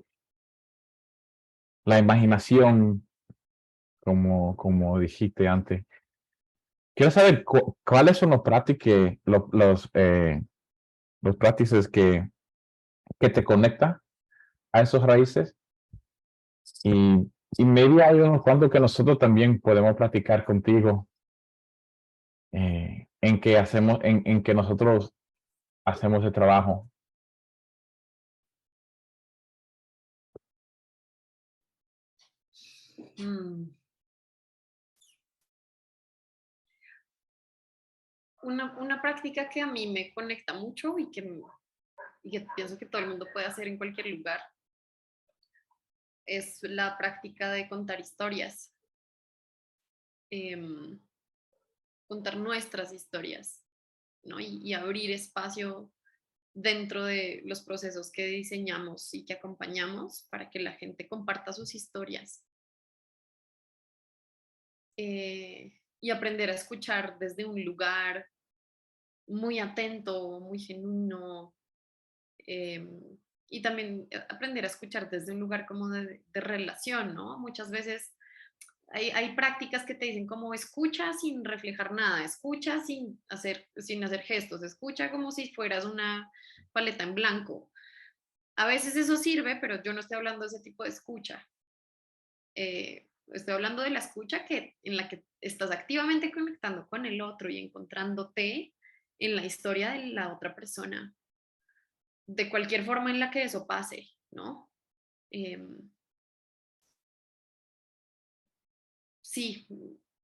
la imaginación, como dijiste antes. Quiero saber cuáles son los prácticos que te conectan a esos raíces y maybe hay unos cuantos que nosotros también podemos practicar contigo en que nosotros hacemos el trabajo. Mm. Una práctica que a mí me conecta mucho y que pienso que todo el mundo puede hacer en cualquier lugar es la práctica de contar historias, em, contar nuestras historias, ¿no? Y abrir espacio dentro de los procesos que diseñamos y que acompañamos para que la gente comparta sus historias. Y aprender a escuchar desde un lugar muy atento, muy genuino, y también aprender a escuchar desde un lugar como de relación, ¿no? Muchas veces hay prácticas que te dicen como escucha sin reflejar nada, escucha sin hacer gestos, escucha como si fueras una paleta en blanco. A veces eso sirve, pero yo no estoy hablando de ese tipo de escucha. Estoy hablando de la escucha en la que estás activamente conectando con el otro y encontrándote en la historia de la otra persona, de cualquier forma en la que eso pase, ¿no? Em, sí,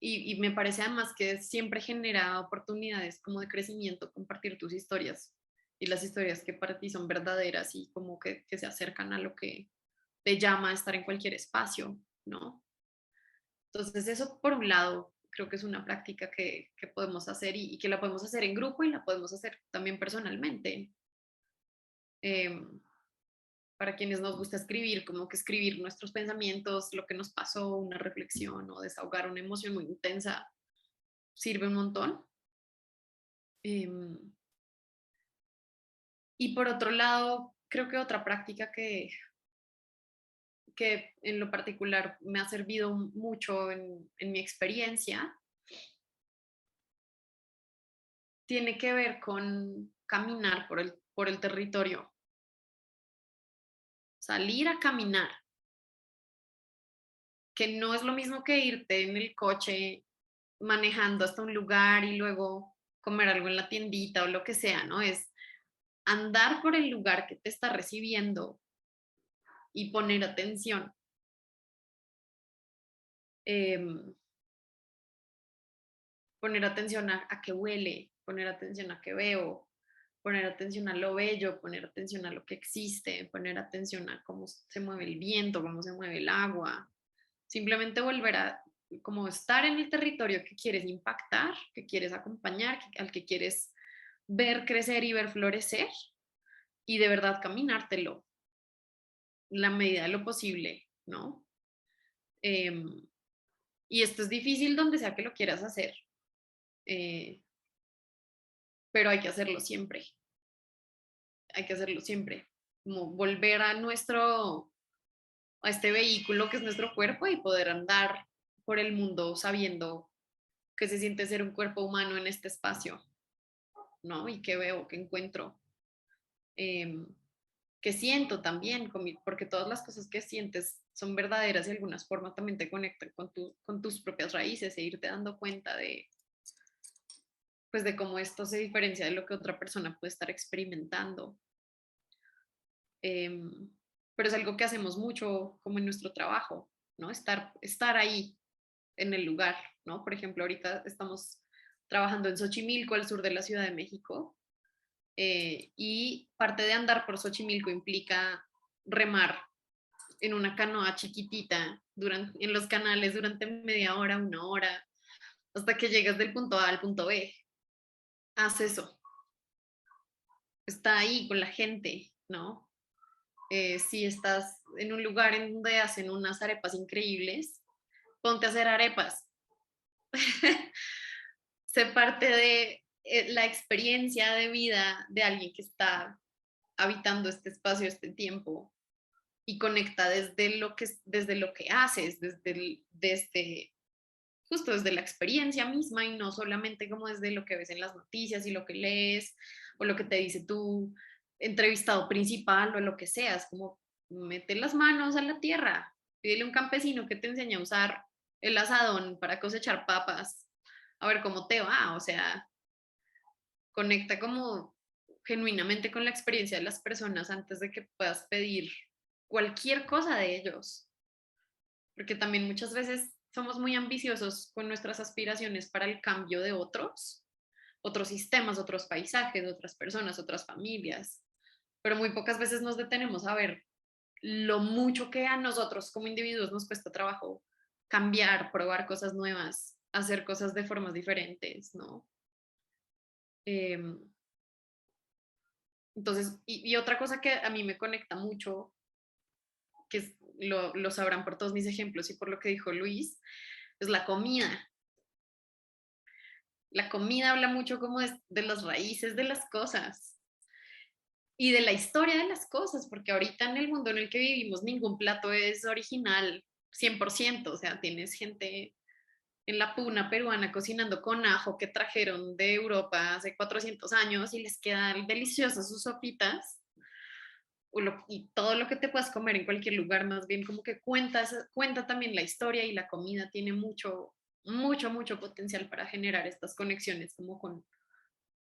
y me parece además que siempre genera oportunidades como de crecimiento, compartir tus historias y las historias que para ti son verdaderas y como que se acercan a lo que te llama a estar en cualquier espacio, ¿no? Entonces eso por un lado creo que es una práctica que podemos hacer y que la podemos hacer en grupo y la podemos hacer también personalmente. Em, para quienes nos gusta escribir, como que escribir nuestros pensamientos, lo que nos pasó, una reflexión o desahogar una emoción muy intensa, sirve un montón. Y por otro lado, creo que otra práctica que en lo particular me ha servido mucho en mi experiencia tiene que ver con caminar por el territorio, salir a caminar, que no es lo mismo que irte en el coche manejando hasta un lugar y luego comer algo en la tiendita o lo que sea, ¿no? Es andar por el lugar que te está recibiendo y poner atención. Poner atención a qué huele, poner atención a qué veo, poner atención a lo bello, poner atención a lo que existe, poner atención a cómo se mueve el viento, cómo se mueve el agua. Simplemente volver a como estar en el territorio que quieres impactar, que quieres acompañar, al que quieres ver crecer y ver florecer y de verdad caminártelo la medida de lo posible, ¿no? Eh, y esto es difícil donde sea que lo quieras hacer, eh, pero hay que hacerlo siempre, hay que hacerlo siempre, como volver a este vehículo que es nuestro cuerpo y poder andar por el mundo sabiendo que se siente ser un cuerpo humano en este espacio, ¿no? Y que veo, que encuentro, eh, que siento también, porque todas las cosas que sientes son verdaderas y de algunas formas también te conectan con tus propias raíces e irte dando cuenta pues de cómo esto se diferencia de lo que otra persona puede estar experimentando. Pero es algo que hacemos mucho como en nuestro trabajo, ¿no? Estar ahí en el lugar, ¿no? Por ejemplo, ahorita estamos trabajando en Xochimilco, al sur de la Ciudad de México, y parte de andar por Xochimilco implica remar en una canoa chiquitita en los canales durante media hora, una hora, hasta que llegas del punto A al punto B. Haz eso. Está ahí con la gente, ¿no? Si estás en un lugar en donde hacen unas arepas increíbles, ponte a hacer arepas. Sé parte de la experiencia de vida de alguien que está habitando este espacio, este tiempo, y conecta desde lo que haces, justo desde la experiencia misma y no solamente como desde lo que ves en las noticias y lo que lees o lo que te dice tu entrevistado principal o lo que sea. Es como mete las manos a la tierra, pídele a un campesino que te enseñe a usar el asadón para cosechar papas, a ver cómo te va, o sea, conecta como genuinamente con la experiencia de las personas antes de que puedas pedir cualquier cosa de ellos, porque también muchas veces somos muy ambiciosos con nuestras aspiraciones para el cambio de otros sistemas, otros paisajes, otras personas, otras familias, pero muy pocas veces nos detenemos a ver lo mucho que a nosotros como individuos nos cuesta trabajo cambiar, probar cosas nuevas, hacer cosas de formas diferentes, ¿no? Entonces, y otra cosa que a mí me conecta mucho, que lo sabrán por todos mis ejemplos y por lo que dijo Luis, es la comida. La comida habla mucho como de las raíces de las cosas y de la historia de las cosas, porque ahorita en el mundo en el que vivimos ningún plato es original 100%, o sea, tienes gente en la puna peruana cocinando con ajo que trajeron de Europa hace 400 años y les quedan deliciosas sus sopitas, y todo lo que te puedas comer en cualquier lugar, más bien como que cuenta también la historia, y la comida tiene mucho potencial para generar estas conexiones como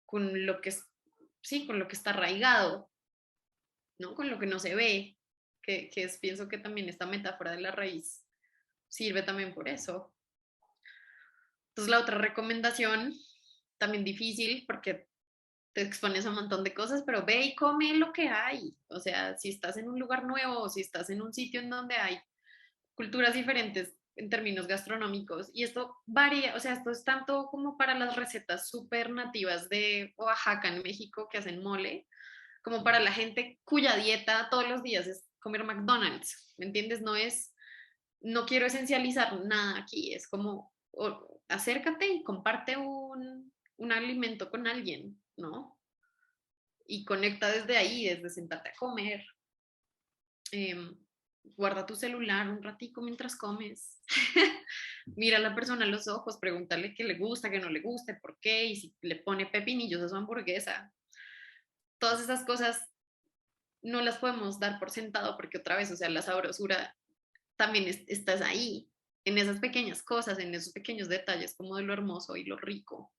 con lo que es, sí, con lo que está arraigado, ¿no? Con lo que no se ve, que es, pienso que también esta metáfora de la raíz sirve también por eso. Entonces la otra recomendación, también difícil porque te expones a un montón de cosas, pero ve y come lo que hay. O sea, si estás en un lugar nuevo o si estás en un sitio en donde hay culturas diferentes en términos gastronómicos, y esto varía, o sea, esto es tanto como para las recetas súper nativas de Oaxaca en México que hacen mole, como para la gente cuya dieta todos los días es comer McDonald's, ¿me entiendes? No quiero esencializar nada aquí, es como acércate y comparte un alimento con alguien, ¿no? Y conecta desde ahí, desde sentarte a comer. Eh, Guarda tu celular un ratico mientras comes. Mira a la persona a los ojos, pregúntale qué le gusta, qué no le gusta, por qué, y si le pone pepinillos a su hamburguesa. Todas esas cosas no las podemos dar por sentado porque otra vez, o sea, la sabrosura también estás ahí, en esas pequeñas cosas, en esos pequeños detalles como de lo hermoso y lo rico,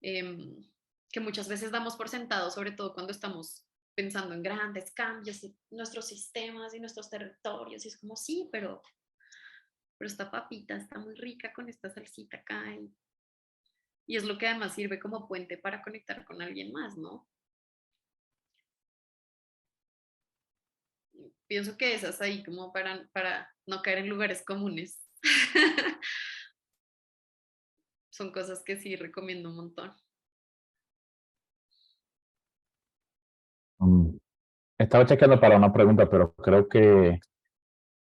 que muchas veces damos por sentado, sobre todo cuando estamos pensando en grandes cambios en nuestros sistemas y nuestros territorios, y es como, sí, pero esta papita está muy rica con esta salsita acá, y es lo que además sirve como puente para conectar con alguien más, ¿no? Pienso que esas ahí como para no caer en lugares comunes. Son cosas que sí recomiendo un montón. Mm, Estaba chequeando para una pregunta, pero creo que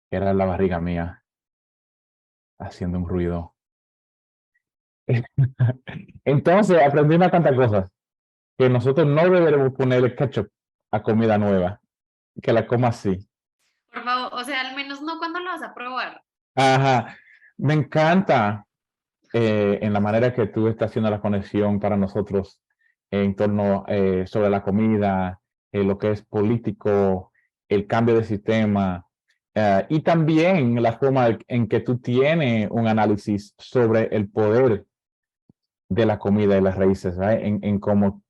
era la barriga mía haciendo un ruido. Entonces aprendí una tanta cosas, que nosotros no deberemos ponerle ketchup a comida nueva, que la coma así. Por favor, o sea, al menos no cuando lo vas a probar. Ajá, me encanta en la manera que tú estás haciendo la conexión para nosotros en torno sobre la comida, lo que es político, el cambio de sistema, y también la forma en que tú tienes un análisis sobre el poder de la comida y las raíces, ¿right? En cómo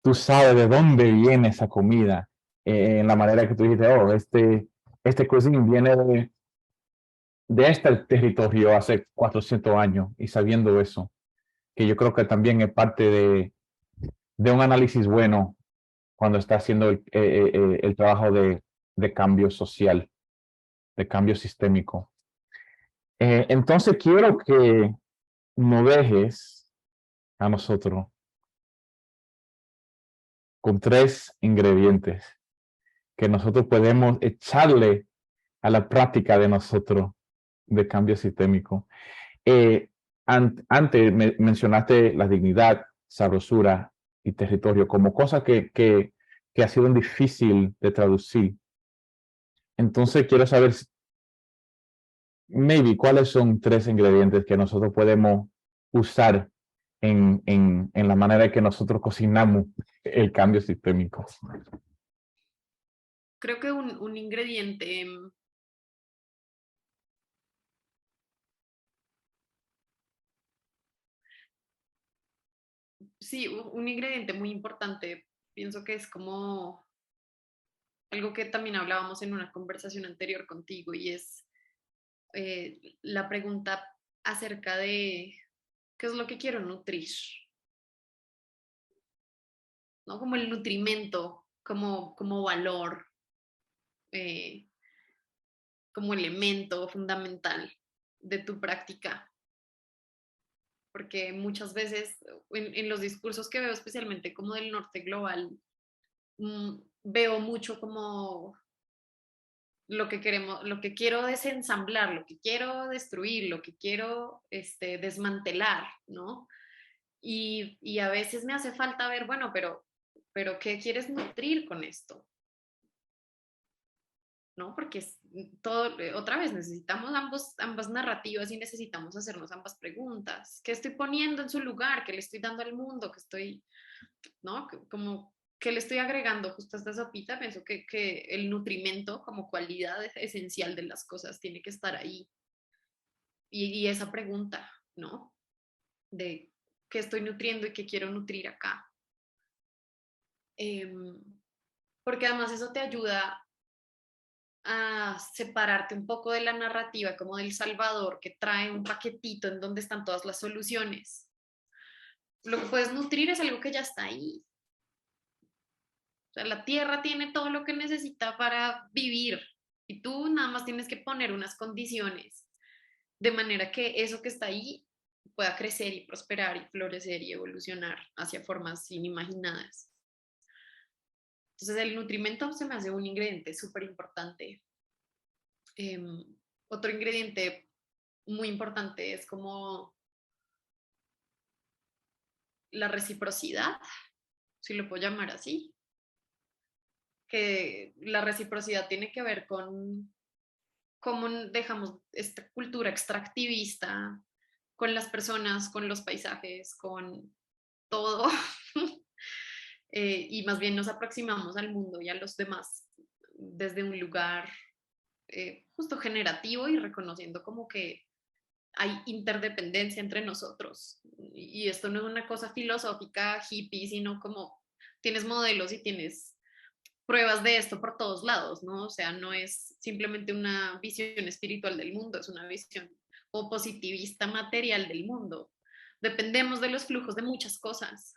tú sabes de dónde viene esa comida, en la manera que tú dijiste, oh, este cuisine viene de este territorio hace 400 años, y sabiendo eso, que yo creo que también es parte de un análisis bueno cuando está haciendo el trabajo de cambio social, de cambio sistémico. Entonces quiero que nos dejes a nosotros con 3 ingredientes que nosotros podemos echarle a la práctica de nosotros de cambio sistémico. Eh, Antes mencionaste la dignidad, sabrosura y territorio como cosas que ha sido difícil de traducir. Entonces quiero saber, maybe, cuáles son 3 ingredientes que nosotros podemos usar en la manera en que nosotros cocinamos el cambio sistémico. Creo que un ingrediente, sí, un ingrediente muy importante, pienso que es como algo que también hablábamos en una conversación anterior contigo, y es la pregunta acerca de qué es lo que quiero nutrir, ¿no? Como el nutrimento, como valor, eh, como elemento fundamental de tu práctica. Porque muchas veces en los discursos que veo, especialmente como del norte global, veo mucho como lo que queremos, lo que quiero desensamblar, lo que quiero destruir, lo que quiero desmantelar, ¿no? Y a veces me hace falta ver, bueno, pero ¿qué quieres nutrir con esto? ¿No? Porque todo, otra vez necesitamos ambas narrativas y necesitamos hacernos ambas preguntas. ¿Qué estoy poniendo en su lugar? ¿Qué le estoy dando al mundo? ¿Qué estoy, no? Como, ¿qué le estoy agregando justo a esta sopita? Pienso que el nutrimento como cualidad esencial de las cosas tiene que estar ahí. Y esa pregunta, ¿no? De qué estoy nutriendo y qué quiero nutrir acá. Porque además eso te ayuda a separarte un poco de la narrativa como del Salvador que trae un paquetito en donde están todas las soluciones. Lo que puedes nutrir es algo que ya está ahí. O sea, la tierra tiene todo lo que necesita para vivir y tú nada más tienes que poner unas condiciones de manera que eso que está ahí pueda crecer y prosperar y florecer y evolucionar hacia formas inimaginadas. Entonces el nutrimento se me hace un ingrediente súper importante. Otro ingrediente muy importante es como la reciprocidad, si lo puedo llamar así, que la reciprocidad tiene que ver con cómo dejamos esta cultura extractivista con las personas, con los paisajes, con todo, y más bien nos aproximamos al mundo y a los demás desde un lugar justo generativo y reconociendo como que hay interdependencia entre nosotros. Y esto no es una cosa filosófica, hippie, sino como tienes modelos y tienes pruebas de esto por todos lados, ¿no? O sea, no es simplemente una visión espiritual del mundo, es una visión o positivista material del mundo. Dependemos de los flujos de muchas cosas.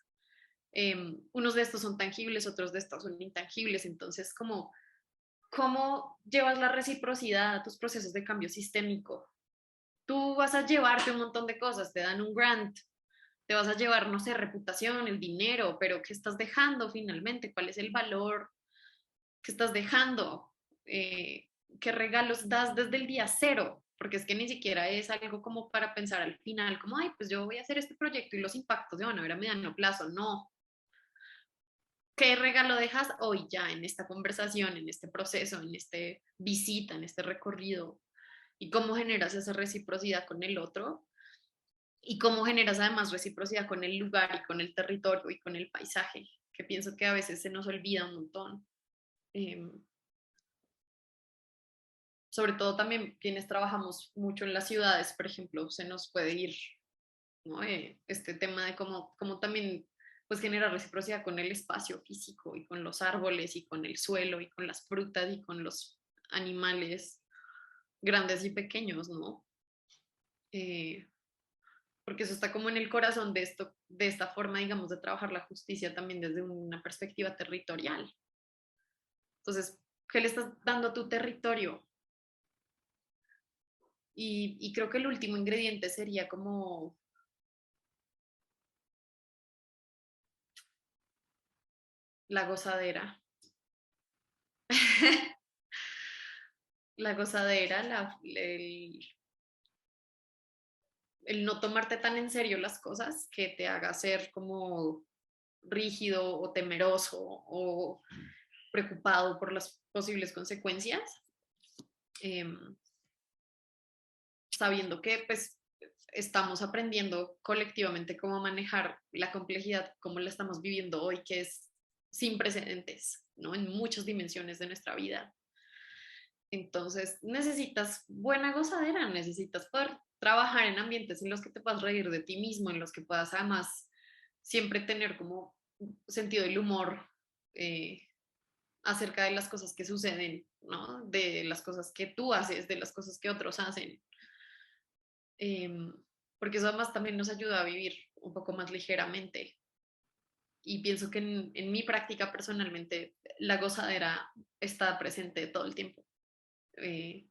Unos de estos son tangibles, otros de estos son intangibles. Entonces, como, ¿cómo llevas la reciprocidad a tus procesos de cambio sistémico? Tú vas a llevarte un montón de cosas, te dan un grant, te vas a llevar, no sé, reputación, el dinero, pero ¿qué estás dejando finalmente? ¿Cuál es el valor que estás dejando? ¿Qué regalos das desde el día cero? Porque es que ni siquiera es algo como para pensar al final, como, ay, pues yo voy a hacer este proyecto y los impactos se van a ver a mediano plazo. No. ¿Qué regalo dejas hoy ya en esta conversación, en este proceso, en este visita, en este recorrido? ¿Y cómo generas esa reciprocidad con el otro? ¿Y cómo generas además reciprocidad con el lugar y con el territorio y con el paisaje? Que pienso que a veces se nos olvida un montón. Eh, Sobre todo también quienes trabajamos mucho en las ciudades, por ejemplo, se nos puede ir, ¿no? Este tema de cómo también pues generar reciprocidad con el espacio físico y con los árboles y con el suelo y con las frutas y con los animales grandes y pequeños, ¿no? Eh, Porque eso está como en el corazón de esto, de esta forma, digamos, de trabajar la justicia también desde una perspectiva territorial. Entonces, ¿qué le estás dando a tu territorio? Y creo que el último ingrediente sería como la gozadera. La gozadera, el no tomarte tan en serio las cosas que te haga ser como rígido o temeroso o preocupado por las posibles consecuencias, eh, sabiendo que pues estamos aprendiendo colectivamente cómo manejar la complejidad como la estamos viviendo hoy, que es sin precedentes, ¿no? En muchas dimensiones de nuestra vida. Entonces necesitas buena gozadera, necesitas poder trabajar en ambientes en los que te puedas reír de ti mismo, en los que puedas además siempre tener como sentido del humor acerca de las cosas que suceden, ¿no? De las cosas que tú haces, de las cosas que otros hacen. Eh, Porque eso además también nos ayuda a vivir un poco más ligeramente. Y pienso que en mi práctica personalmente la gozadera está presente todo el tiempo. Eh,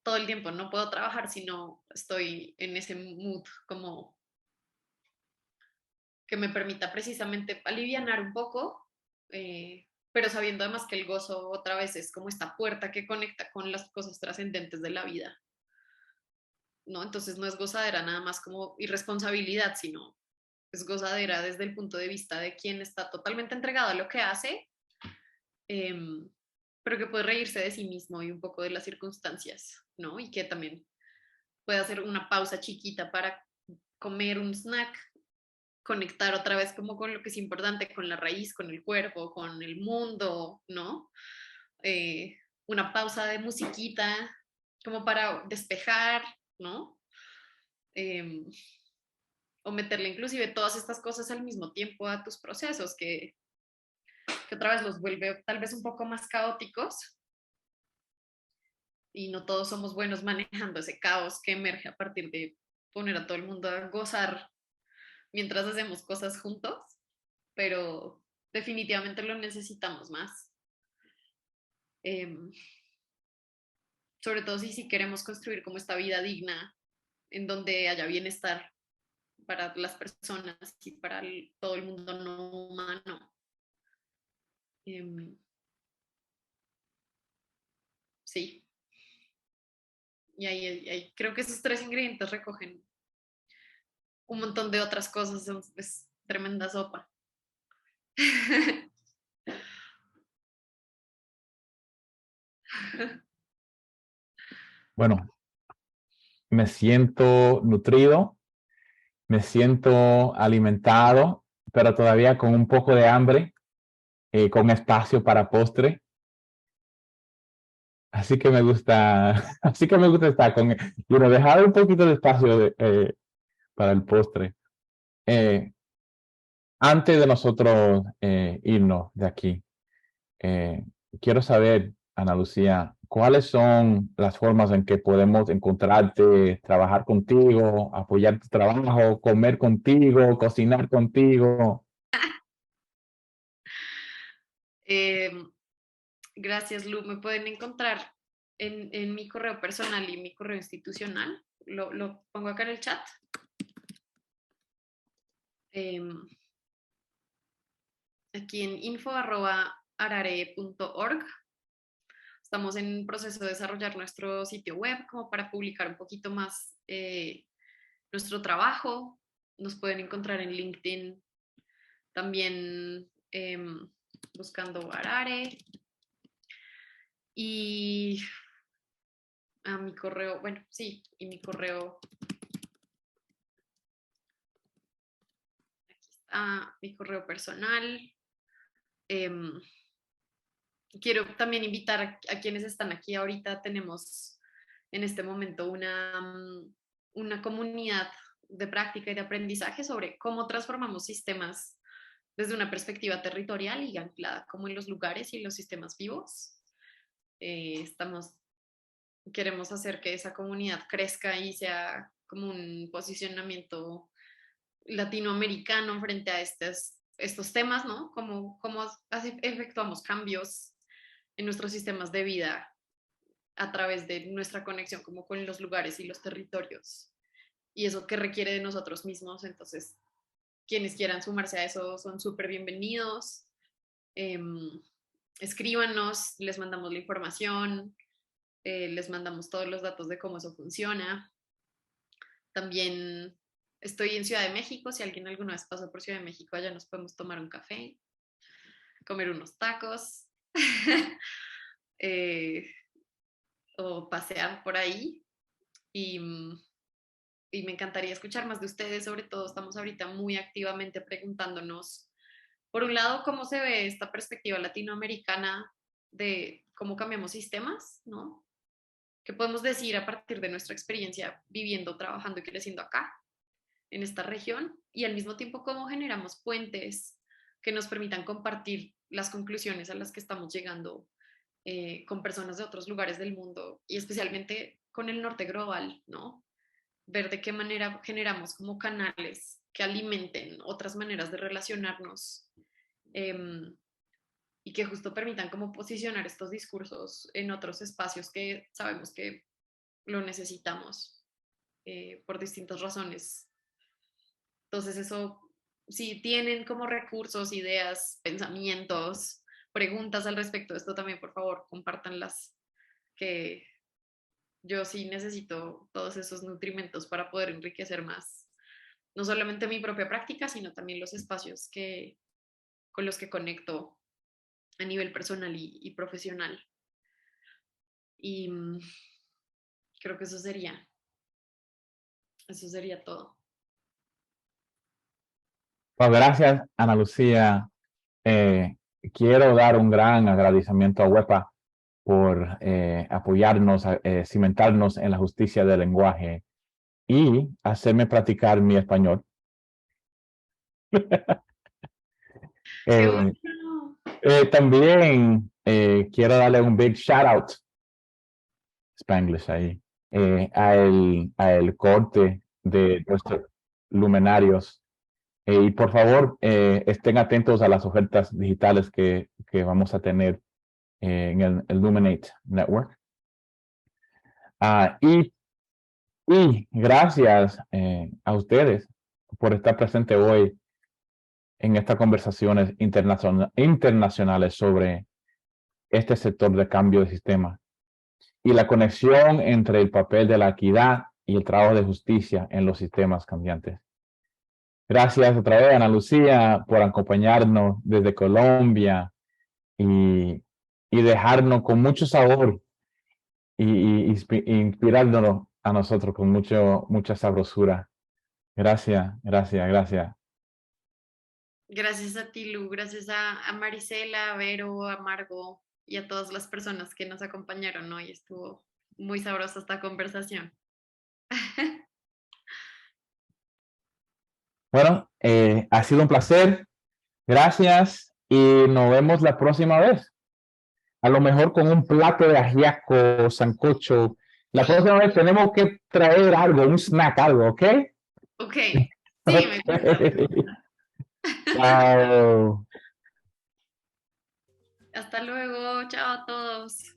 Todo el tiempo no puedo trabajar si no estoy en ese mood como que me permita precisamente alivianar un poco pero sabiendo además que el gozo otra vez es como esta puerta que conecta con las cosas trascendentes de la vida, ¿no? Entonces no es gozadera nada más como irresponsabilidad, sino es gozadera desde el punto de vista de quien está totalmente entregado a lo que hace, em, pero que puede reírse de sí mismo y un poco de las circunstancias, ¿no? Y que también puede hacer una pausa chiquita para comer un snack, conectar otra vez como con lo que es importante, con la raíz, con el cuerpo, con el mundo, ¿no? Eh, una pausa de musiquita, como para despejar, ¿no? Eh, o meterle inclusive todas estas cosas al mismo tiempo a tus procesos, que otra vez los vuelve tal vez un poco más caóticos y no todos somos buenos manejando ese caos que emerge a partir de poner a todo el mundo a gozar mientras hacemos cosas juntos, pero definitivamente lo necesitamos más. Eh, Sobre todo si queremos construir como esta vida digna en donde haya bienestar para las personas y para todo el mundo no humano. Eh, sí, y ahí creo que esos tres ingredientes recogen un montón de otras cosas, es tremenda sopa. Bueno, me siento nutrido, me siento alimentado, pero todavía con un poco de hambre, con espacio para postre. Así que me gusta, así que me gusta estar con, bueno, dejar un poquito de espacio para el postre. Eh, Antes de nosotros irnos de aquí, eh, quiero saber, Ana Lucía, ¿cuáles son las formas en que podemos encontrarte, trabajar contigo, apoyar tu trabajo, comer contigo, cocinar contigo? Eh, Gracias, Lu. Me pueden encontrar en mi correo personal y mi correo institucional. Lo pongo acá en el chat. Eh, Aquí en info@arare.org. Estamos en proceso de desarrollar nuestro sitio web como para publicar un poquito más nuestro trabajo. Nos pueden encontrar en LinkedIn también buscando Arare. Y a mi correo, bueno, sí, y mi correo, aquí está mi correo personal. Eh, Quiero también invitar a quienes están aquí ahorita. Tenemos en este momento una comunidad de práctica y de aprendizaje sobre cómo transformamos sistemas desde una perspectiva territorial y anclada como en los lugares y los sistemas vivos. Estamos Queremos hacer que esa comunidad crezca y sea como un posicionamiento latinoamericano frente a estos temas, ¿no? Cómo efectuamos cambios en nuestros sistemas de vida a través de nuestra conexión como con los lugares y los territorios. Y eso que requiere de nosotros mismos. Entonces, quienes quieran sumarse a eso son súper bienvenidos. Eh, Escríbanos, les mandamos la información, les mandamos todos los datos de cómo eso funciona. También estoy en Ciudad de México, si alguien alguna vez pasa por Ciudad de México, allá nos podemos tomar un café, comer unos tacos eh, o pasear por ahí. Y, y me encantaría escuchar más de ustedes, sobre todo estamos ahorita muy activamente preguntándonos, por un lado, cómo se ve esta perspectiva latinoamericana de cómo cambiamos sistemas, ¿no? ¿Qué podemos decir a partir de nuestra experiencia viviendo, trabajando y creciendo acá, en esta región? Y al mismo tiempo, cómo generamos puentes que nos permitan compartir las conclusiones a las que estamos llegando con personas de otros lugares del mundo y especialmente con el norte global, ¿no? Ver de qué manera generamos como canales que alimenten otras maneras de relacionarnos eh, y que justo permitan como posicionar estos discursos en otros espacios que sabemos que lo necesitamos por distintas razones. Entonces eso si tienen como recursos, ideas, pensamientos, preguntas al respecto de esto también, por favor, compártanlas, que yo sí necesito todos esos nutrimentos para poder enriquecer más, no solamente mi propia práctica, sino también los espacios con los que conecto a nivel personal y profesional. Y creo que eso sería todo. Pues gracias, Ana Lucía. Quiero dar un gran agradecimiento a WEPA por apoyarnos, cimentarnos en la justicia del lenguaje y hacerme practicar mi español. ¡Qué Eh, bueno! También quiero darle un big shout out, Spanglish ahí, a el corte de nuestros luminarios. Y por favor, estén atentos a las ofertas digitales que vamos a tener en el Illuminate Network. Y gracias a ustedes por estar presente hoy en estas conversaciones internacionales sobre este sector de cambio de sistema y la conexión entre el papel de la equidad y el trabajo de justicia en los sistemas cambiantes. Gracias otra vez, Ana Lucía, por acompañarnos desde Colombia y dejarnos con mucho sabor y inspirándonos a nosotros con mucha sabrosura. Gracias, gracias, gracias. Gracias a ti, Lu, gracias a Marisela, a Vero, a Margo y a todas las personas que nos acompañaron hoy. Estuvo muy sabrosa esta conversación. Bueno, ha sido un placer. Gracias y nos vemos la próxima vez. A lo mejor con un plato de ajiaco, sancocho. La próxima vez tenemos que traer algo, un snack, algo, ¿ok? Ok, sí, me gusta, me gusta. Chao. Hasta luego, chao a todos.